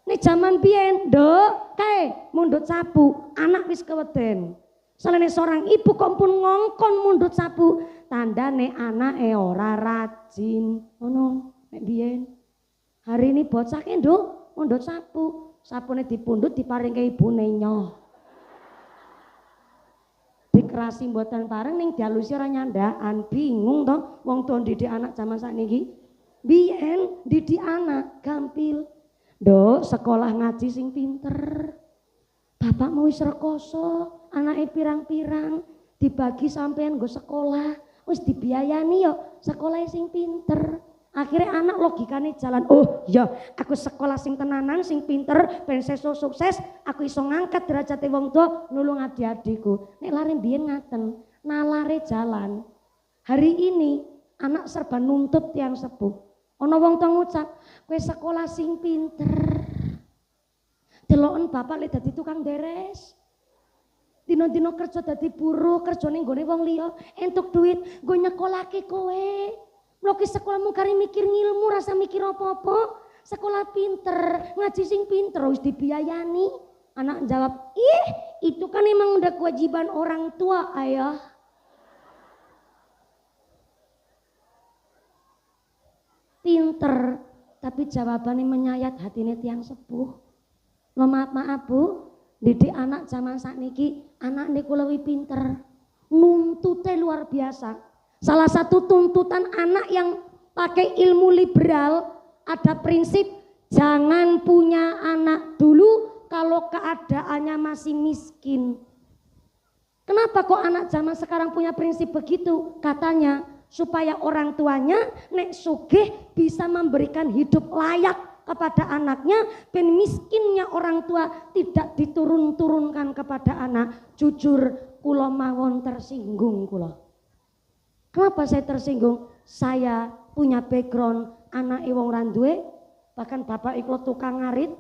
Nek zaman biyen, Nduk, kae mundut sapu, anak wis keweden. Salene seorang ibu kok pun ngongkon mundut sapu, tandane anake ora rajin. Ngono nek biyen. Hari ini bocah ke Nduk, mundut sapu. Sapune dipundhut diparingke ibune nyoh. Dikerasi mboten pareng ning dialusi ora nyandaan. Bingung to wong tuwa didik anak zaman sakniki. Biyen didik anak gampil. Nduk, sekolah ngaji sing pinter. Bapak mau wis rekoso, anake pirang-pirang, dibagi sampean nggo sekolah, wis dibiayani yo sekolah sing pinter. Akhirnya anak logikane jalan, oh ya aku sekolah sing tenanan, sing pinter, ben seso sukses, aku iso ngangkat derajate wong tua, nulung adik-adikku. Nek lare biyen ngaten, nalare jalan. Hari ini anak serba nuntut yang sepuh. Ana wong tua ngucap, kowe sekolah sing pinter. Deloken bapak lek dadi tukang deres. Dino-dino kerja dadi buruh, kerjane nggone wong liya, entuk duit, nggo nyekolake kowe. Mloki sekolahmu kari mikir ngilmu, rasa mikir apa-apa. Sekolah pinter, ngaji sing pinter wis dibiayani. Anak jawab, "Ih, itu kan emang udah kewajiban orang tua, Ayah." Pinter, tapi jawabannya menyayat hatine tiang sepuh. Lo maaf Bu, didik anak zaman sakniki, anak niku luwih pinter. Nuntute luar biasa. Salah satu tuntutan anak yang pakai ilmu liberal ada prinsip jangan punya anak dulu kalau keadaannya masih miskin. Kenapa kok anak zaman sekarang punya prinsip begitu? Katanya supaya orang tuanya nek sugih bisa memberikan hidup layak kepada anaknya, ben miskinnya orang tua tidak diturun-turunkan kepada anak. Jujur kula mawon tersinggung kula. Kenapa saya tersinggung? Saya punya background anak wong ra duwe, bahkan bapak kula tukang ngarit,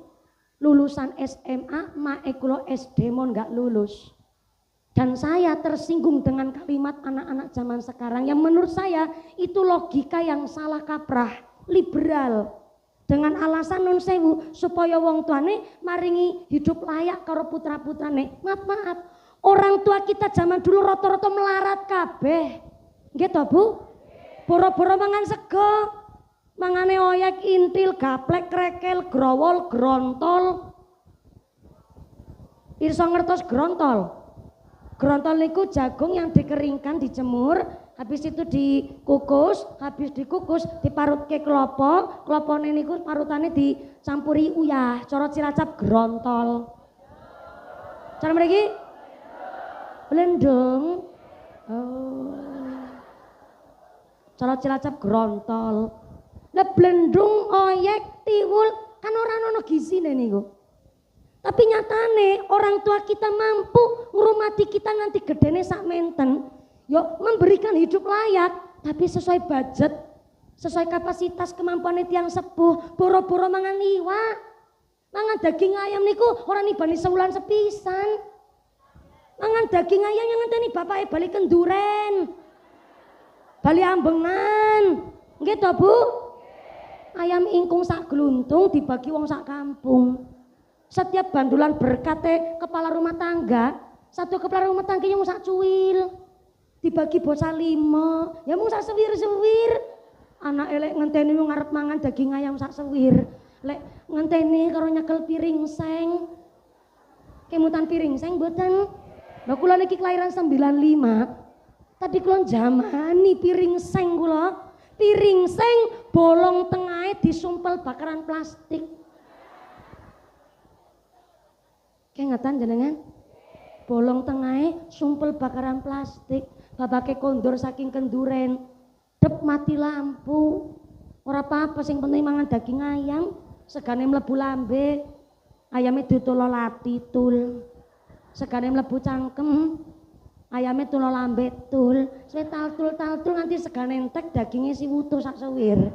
lulusan SMA, mak kula SD mon enggak lulus. Dan saya tersinggung dengan kalimat anak-anak zaman sekarang yang menurut saya itu logika yang salah kaprah, liberal. Dengan alasan nun sewu supaya wong tuane maringi hidup layak karo putra-putrane. Maaf, orang tua kita zaman dulu rata-rata melarat kabeh. Nggih to, Bu? Boro-boro mangan sego. Mangane oyek, intil, gaplek, krekel, growol, grontol. Pirsa ngertos grontol? Grontol niku jagung yang dikeringkan, dijemur, habis itu dikukus, habis dikukus diparutke klopo, klopone niku parutane dicampuri uyah, cara Cilacap grontol. Cara mriki? Blendung. Oh. Cara Cilacap grontol. Lah blendung, oyek, tiwul kan ora ono gizine niku. Tapi nyatane orang tua kita mampu ngurmati kita nganti gedene sak menten. Yo memberikan hidup layak tapi sesuai budget, sesuai kapasitas kemampuan tiang sepuh. Boro-boro mangan iwak, mangan daging ayam niku ora nibani sewulan sepisan. Mangan daging ayam yang ngenteni bapake bali kenduren, bali ambengan, nggih to Bu? Ayam ingkung sak gluntung dibagi wong sak kampung. Setiap bandulan berkate kepala rumah tangga, satu kepala rumah tangganya mau sak cuil, dibagi bocah 5, ya mau sak sewir-sewir. Anak elek ngenteni ngarep mangan daging ayam sak sewir, lek ngenteni karo nyekel piring seng, kemutan piring seng mboten. Lha kula niki kelahiran 95, tapi kula jamani piring seng kula, piring seng bolong tengahe disumpel bakaran plastik. Kengatan jenengan? Bolong tengahe sumpel bakaran plastik, babake kondur saking kenduren, dep mati lampu. Ora apa-apa sing penting mangan daging ayam, segane mlebu lambe. Ayame ditulo lati tul. Segane mlebu cangkem, ayame tulo lambe tul. Suwe taltul nganti segane entek dagingnya si wutuh sak sewir.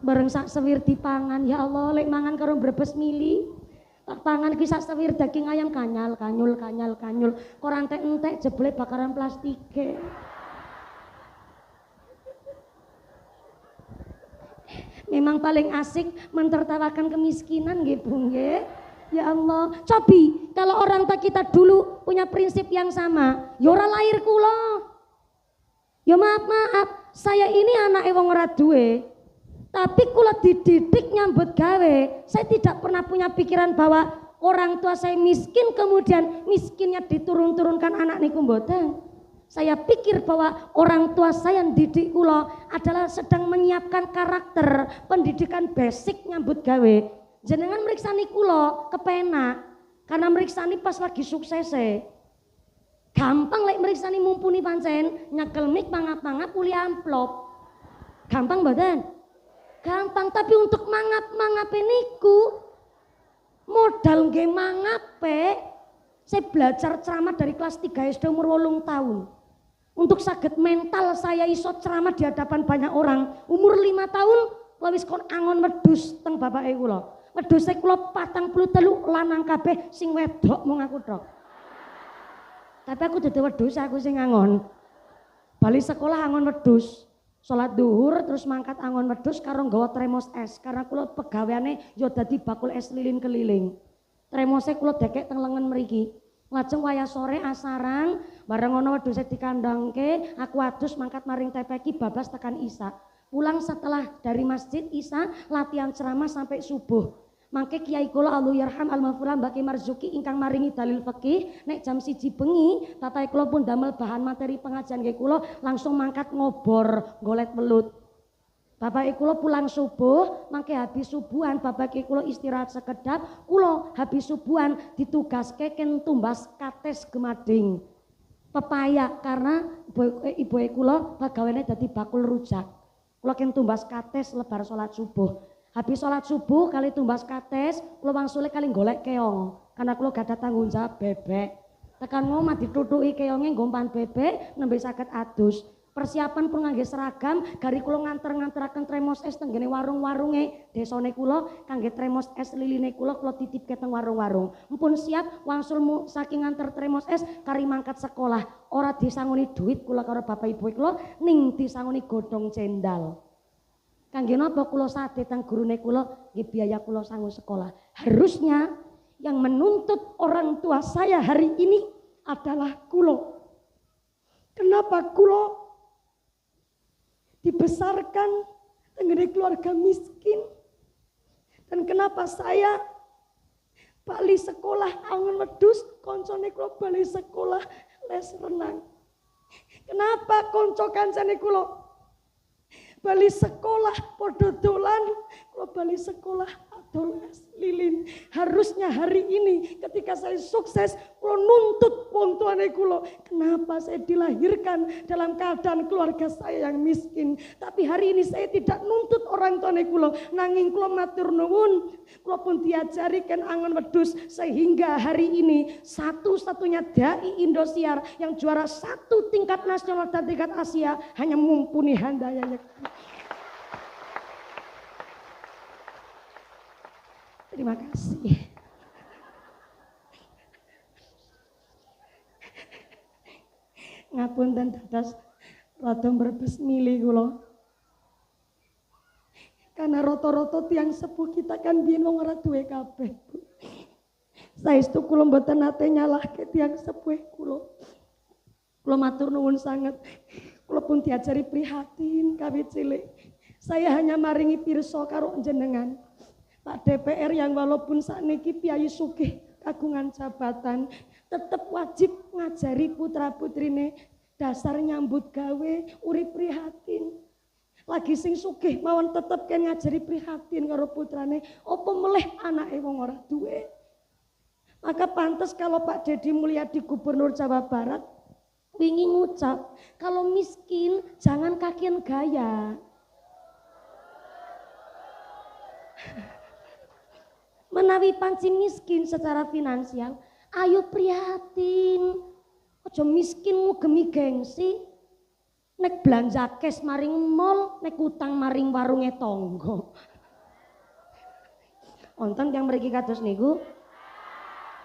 Bareng sak sewir dipangan, ya Allah lek mangan karo brebes mili. Tak pangan kisah sewir daging ayam kanyal. Kok entek jebule bakaran plastike. Memang paling asik mentertawakan kemiskinan nggih Bu nggih. Ya Allah, cobi kalau orang tua kita dulu punya prinsip yang sama, ya ora lahir kula. Ya maaf, saya ini anak wong ora duwe. Tapi kula dididik nyambut gawe, saya tidak pernah punya pikiran bahwa orang tua saya miskin kemudian miskinnya diturun-turunkan anak niku mboten. Saya pikir bahwa orang tua saya yang didik kula adalah sedang menyiapkan karakter, pendidikan basic nyambut gawe. Jenengan meriksani kula kepenak karena meriksani pas lagi sukses. Gampang lek meriksani mumpuni pancen nyekel mik mangap-mangap uli amplop. Gampang mboten? Gampang, tapi untuk mangap-mangape niku modal nggih mangape. Saya belajar ceramah dari kelas 3 SD umur 8 tahun. Untuk saged mental saya iso ceramah di hadapan banyak orang. Umur 5 tahun wis kon angon wedhus teng bapake kula. Wedhuse kula 43 lanang kabeh sing wedok mung aku tok. Tapi aku dudu wedhus, aku sing angon. Bali sekolah angon wedhus. Salat duhur terus mangkat angon wedhus karo nggawa tremos es karena kula pegaweane ya dadi bakul es lilin keliling. Tremose kula dekek teng lengen mriki. Lajeng wayah sore asaran bareng ana wedhuse dikandangke, aku adus mangkat maring TPQ bablas tekan Isya. Pulang setelah dari masjid Isya latihan ceramah sampai subuh. Mangke Kiai kula Allahyarham Al-Maghfurah Mbah Ki Marzuki ingkang maringi dalil fikih nek jam 1 bengi bapak kula pun damel bahan materi pengajian nggih kula langsung mangkat ngobor golet welut. Bapak kula pulang subuh mangke habis subuhan bapak kula istirahat sekedap kula habis subuhan ditugaske ken tumbas kates gemading pepaya karena ibu kula pegawene dadi bakul rujak. Kula ken tumbas kates lebar salat subuh. Habis sholat subuh kali tumbas kates, kula wangsule kali golek keong. Karena kula gak ada tanggung jawab bebek. Tekan ngomah ditutuki keongnya ngompan bebek, nembe saged adus. Persiapan pun ngangge seragam, gari kula nganter-nganteraken tremos es tenggene warung-warunge desane kula kangge tremos es liline kula titipke teng warung-warung. Mumpun siap wangsul saking nganter tremos es kari mangkat sekolah. Ora disangoni duit kula karo bapak ibu kula ning disangoni godhong cendal. Kangge napa kula sade teng gurune kula nggih biaya kula sangu sekolah. Harusnya yang menuntut orang tua saya hari ini adalah kula. Kenapa kula dibesarkan tenggene keluarga miskin. Dan kenapa saya bali sekolah angon wedhus, koncone kula bali sekolah les renang. Kenapa konco kancane kula bali sekolah padha dolan, kula bali sekolah adol es lilin. Harusnya hari ini ketika saya sukses, kula nuntut wong tuane kula. Kenapa saya dilahirkan dalam keadaan keluarga saya yang miskin? Tapi hari ini saya tidak nuntut orang tuane kula, nanging kula matur nuwun, kula pun diajarikan angon wedhus sehingga hari ini satu-satunya dai Indosiar yang juara 1 tingkat nasional dan tingkat Asia hanya mumpuni handayanya. Terima kasih. Ngapunten dados rada mbrebes milih kula. Karena rata-rata tiang sepuh kita kan biyen wong ora duwe kabeh. Saestu kula mboten nate nyalahke tiang sepuh kula. Kula matur nuwun sanget. Kula pun diajari prihatin kawit cilik. Saya hanya maringi pirsa karo jenengan. Pak DPR yang walaupun sakniki piyayi sugih kagungan jabatan, tetap wajib ngajari putra-putrine dasar nyambut gawe, urip prihatin. Lagi sing sugih mawon tetep kan ngajari prihatin karo putrane, apa meleh anake wong ora duwe. Maka pantas kalau Pak Deddy Mulyadi Gubernur Jawa Barat wingi ngucap, kalau miskin jangan kakian gaya. Menawi panci miskin secara finansial, ayo prihatin. Aja miskin ngugemi gengsi. Nek belanja cash maring mall, nek utang maring warunge tangga. Wonten yang mriki kados niku.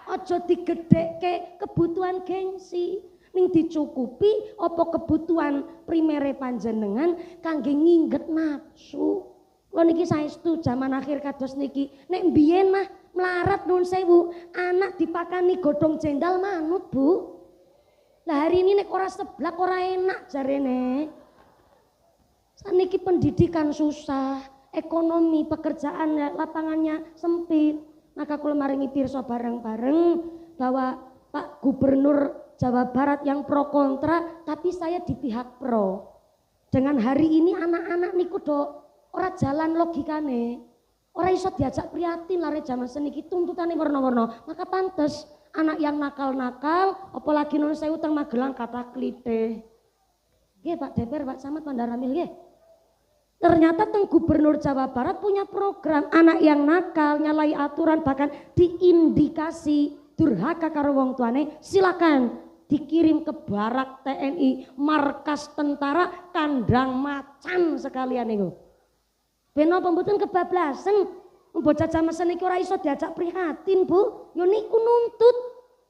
Aja digedhekke kebutuhan gengsi. Ning dicukupi apa kebutuhan primere panjenengan kangge ngingget nafsu. Lho niki saestu zaman akhir kados niki. Nek mbiyen mah melarat nun sewu, anak dipakani godhong jendal manut, Bu. Lah hari ini nek ora seblak ora enak jarene. Saniki pendidikan susah, ekonomi, pekerjaan lapangannya sempit. Maka kula maringi pirsa bareng-bareng bahwa Pak Gubernur Jawa Barat yang pro kontra, tapi saya di pihak pro. Dengan hari ini anak-anak niku do ora jalan logikane, ora iso diajak prihatin lare jaman seniki tuntutane warna-warna. Maka pantes anak yang nakal-nakal, apalagi non sewu teng Magelang kata klite. Nggih Pak DPR, Pak Camat, Pandaramil nggih. Ternyata teng Gubernur Jawa Barat punya program anak yang nakal, nyalai aturan bahkan diindikasi durhaka karo wong tuane, silakan dikirim ke barak TNI, markas tentara, kandang macan sekalian niku. Ben apa mboten kebablasan, bocah jaman seniki ora iso diajak prihatin, Bu. Yo niku nuntut.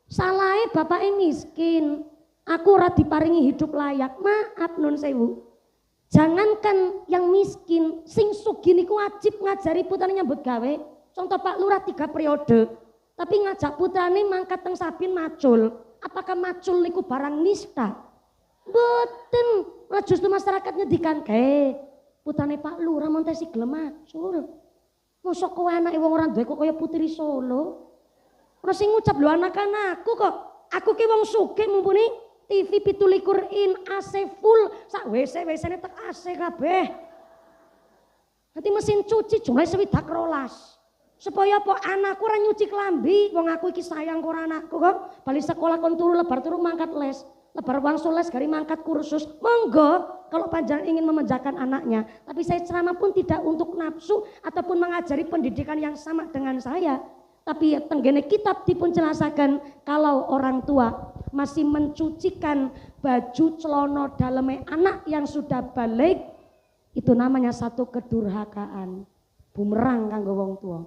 Salahe bapake miskin. Aku ora diparingi hidup layak. Maaf nun sewu. Jangankan yang miskin, sing sugih niku wajib ngajari putrane nyambut gawe. Contoh Pak Lurah 3 periode. Tapi ngajak putrane mangkat teng Sabin macul. Apakah macul niku barang nista? Mboten. Ora justru masyarakatnya dikanke. Putrane Pak Lurah montesi gelem macul. Mosok kowe anake wong ora duwe kok kaya Putri Solo. Ora sing ngucap lho anak-anakku kok. Aku ki wong sugih mumpuni TV 17 in AC full, sak WC-WC-ne tek AC kabeh. Nanti mesin cuci jumlahe 12. Supaya apa anakku ora nyuci klambi, wong aku iki sayang karo anakku kok. Bali sekolah kon turu lebar turu mangkat les. Lebar wangsul les gari mangkat kursus. Monggo kalau panjenengan ingin memanjakan anaknya, tapi saya ceramah pun tidak untuk nafsu ataupun mengajari pendidikan yang sama dengan saya. Tapi tenggene kitab dipun jelasaken kalau orang tua masih mencucikan baju celana daleme anak yang sudah balik, itu namanya satu kedurhakaan. Bumerang kanggo wong tua.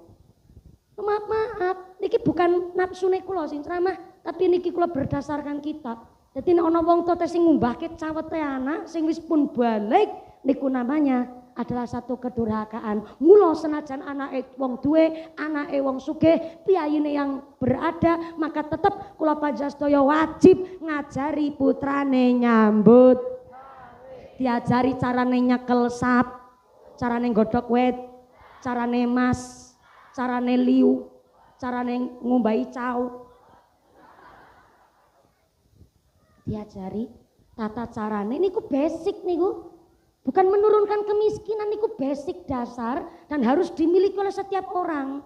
Maaf, niki bukan nafsune kula sing ceramah, tapi niki kula berdasarkan kitab. Jadi nek ana wong tua sing ngumbahke cawete anak sing wis pun balik, niku namanya adalah satu kedurhakaan. Mula senajan anake wong duwe, anake wong sugih, piyayine yang berada, maka tetap kula panjenengan wajib ngajari putrane nyambut. Diajari carane nyekel sap, carane nggodhog wit, carane mas, carane liu, carane ngumbahi cao. Diajari tata carane niku basic niku. Bukan menurunkan kemiskinan, niku basic dasar dan harus dimiliki oleh setiap orang.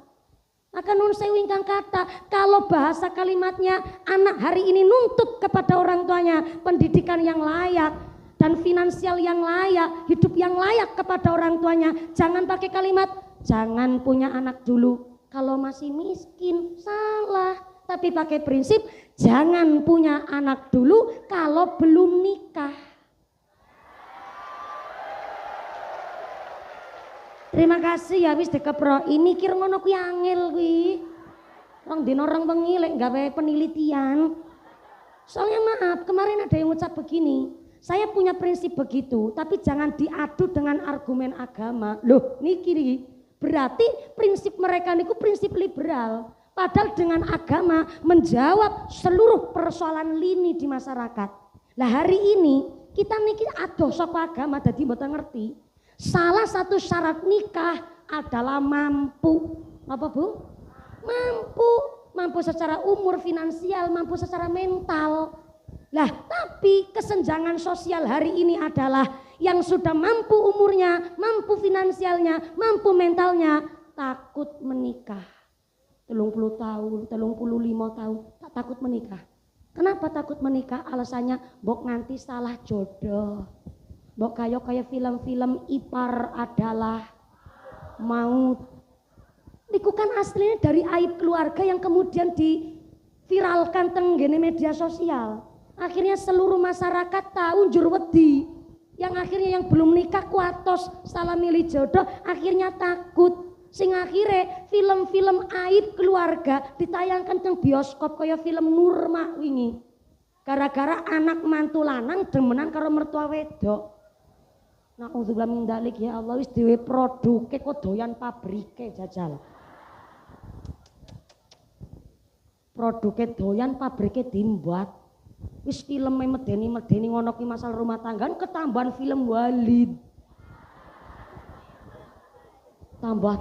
Maka nun sewu ingkang kata, kalau bahasa kalimatnya anak hari ini nuntut kepada orang tuanya pendidikan yang layak dan finansial yang layak, hidup yang layak kepada orang tuanya. Jangan pakai kalimat, jangan punya anak dulu kalau masih miskin, salah. Tapi pakai prinsip, jangan punya anak dulu kalau belum nikah. Terima kasih ya wis dikepro. Ini mikir ngono kuwi angel kuwi. Rong dina rong wengi lek gawe penelitian. Soalnya maaf, kemarin ada yang ucap begini. Saya punya prinsip begitu, tapi jangan diadu dengan argumen agama. Loh, niki berarti prinsip mereka niku prinsip liberal. Padahal dengan agama menjawab seluruh persoalan lini di masyarakat. Lah hari ini kita niki adoh saka agama dadi mboten ngerti. Salah satu syarat nikah adalah mampu. Apa Bu? Mampu. Mampu secara umur, finansial, mampu secara mental. Lah tapi kesenjangan sosial hari ini adalah yang sudah mampu umurnya, mampu finansialnya, mampu mentalnya, takut menikah. 30 tahun, 35 tahun, tak takut menikah. Kenapa takut menikah? Alasannya mbok nganti salah jodoh. Mbok kayak film-film ipar adalah maut. Niku kan aslinya dari aib keluarga yang kemudian diviralkan tenggene media sosial. Akhirnya seluruh masyarakat tahu njur wedi. Yang akhirnya yang belum nikah kuatos salah milih jodoh akhirnya takut. Sing akhirnya film-film aib keluarga ditayangkan teng bioskop kaya film Nurma wingi. Gara-gara anak mantu lanang demenan karo mertua wedok. Nauzubillah min dzalik ya Allah wis dhewe produke kok doyan pabrike jajal. Produke doyan pabrike dimbuat. Wis filme medeni ngono ki masalah rumah tangga ketambahan film Walid. Tambah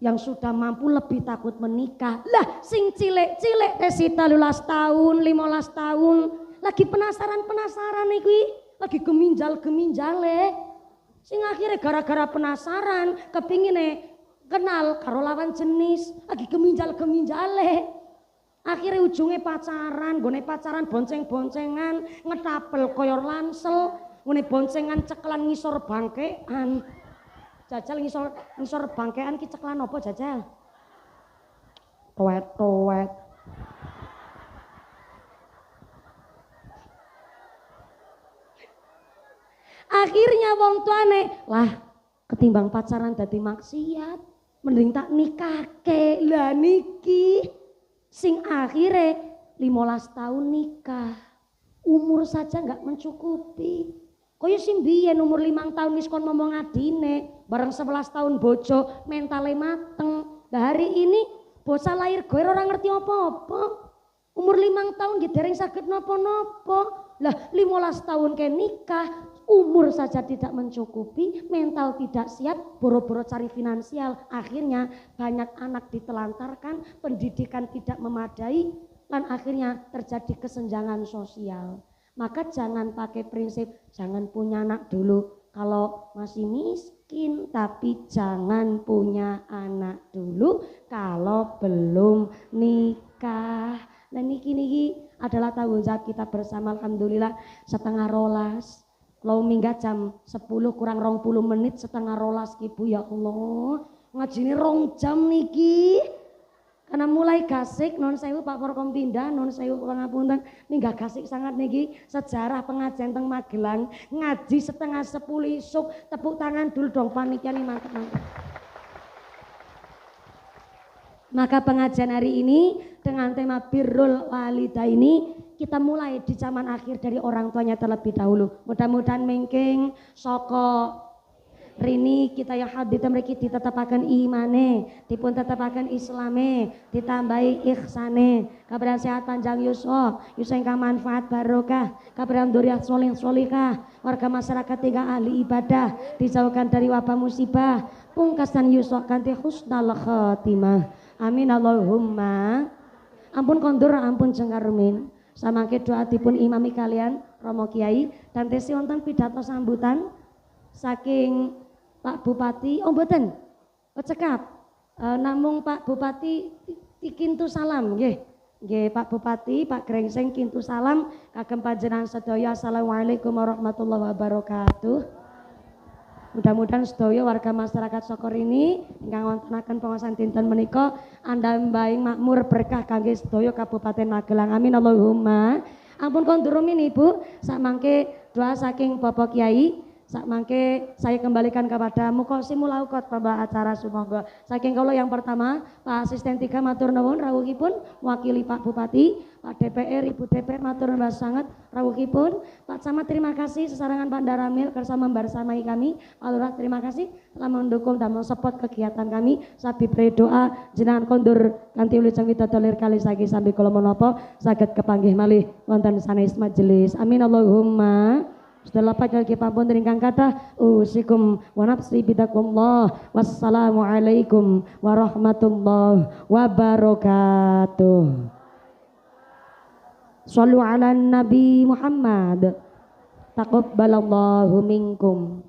yang sudah mampu lebih takut menikah. Lah sing cilik-cilik tesi 13 tahun, 15 tahun lagi penasaran iki. Lagi geminjal-geminjale. Sing akhirnya gara-gara penasaran, kepingine kenal karo lawan jenis, lagi geminjal-geminjale. Akhirnya ujungnya pacaran, gone pacaran bonceng-boncengan, ngetapel koyor lansel, gone boncengan ceklan ngisor bangkean. Jajal ngisor bangkean ki ceklan apa jajal? Toet. Akhirnya wong tuane lah ketimbang pacaran dadi maksiat mending tak nikahke. Lah niki sing akhire 15 tahun nikah umur saja nggak mencukupi. Kaya sing biyen umur 5 tahun wis kon ngomong adine bareng 11 tahun bojo mentale mateng. Lah hari ini bocah lahir goer ora ngerti apa-apa. Umur 5 tahun nggih dereng saged napa-napa. Lah 15 tahun ke nikah umur saja tidak mencukupi, mental tidak siap, boro-boro cari finansial. Akhirnya banyak anak ditelantarkan, pendidikan tidak memadai, dan akhirnya terjadi kesenjangan sosial. Maka jangan pakai prinsip, jangan punya anak dulu kalau masih miskin, tapi jangan punya anak dulu kalau belum nikah. Dan niki adalah tanggung jawab kita bersama. Alhamdulillah 11:30. Kalau minggat jam 10 kurang 20 menit 11:30 ibu ya Allah. Ngajine 2 jam niki. Karena mulai gasik non sewu Pak Forkom pindah non sewu pangapunten ninggah gasik sangat niki sejarah pengajian teng Magelang ngaji 9:30 isuk. Tepuk tangan dulu dong panitia nih mantep. Maka pengajian hari ini dengan tema birrul walidaini kita mulai di zaman akhir dari orang tuanya terlebih dahulu. Mudah-mudahan mengking soko rini kita ya hadita mriki ditetapaken imane, dipun tetapaken islame, ditambahi ihsane, kabaran sehat panjang yuswa, yuswa ingkang manfaat barokah, kabaran dzurriyyah sholih sholihah, warga masyarakat tiga ahli ibadah, dijauhkan dari wabah musibah, pungkasan yuswa kanthi husnul khotimah. Amin Allahumma. Ampun kondur, ampun jengkarumin. Samangke doa dipun imami kalian Romo Kiai dan tesi wonten pidato sambutan saking Pak Bupati. Oh mboten, cekap. Namung Pak Bupati kintu salam nggih. Nggih Pak Bupati, Pak Grengseng kintu salam kagem panjenengan sedaya. Assalamualaikum warahmatullahi wabarakatuh. Mudah-mudahan sedaya warga masyarakat Sokor ini ingkang wontenaken pengawasan dinten menika andambaing makmur berkah kangge sedaya Kabupaten Magelang. Amin Allahumma. Ampun kondurumin Ibu, sakmangke doa saking Bapak Kiai. Sakmangke saya kembalikan kepada Muqasimul Auqat pembawa acara sumangga. Saking kula yang pertama, Pak Asisten 3 matur nuwun rawuhipun mewakili Pak Bupati, Pak DPR, Ibu DPR matur nuwun sanget rawuhipun. Pak Camat terima kasih, sesarangan Pak Daramil kersa membersamai kami. Pak Lurah terima kasih telah mendukung dan mensupport kegiatan kami. Sabi berdoa jenengan kondur kanthi wilujeng widodari kali sagi sambil kula menapa saged kepanggih malih wonten sanes majelis. Amin Allahumma. Setelah pagi pampun ingkang kathah usikum wa nafsi bidakumullah. Wassalamualaikum warahmatullahi wabarakatuh. Shallu ala Nabi Muhammad. Taqabbalallahu minkum.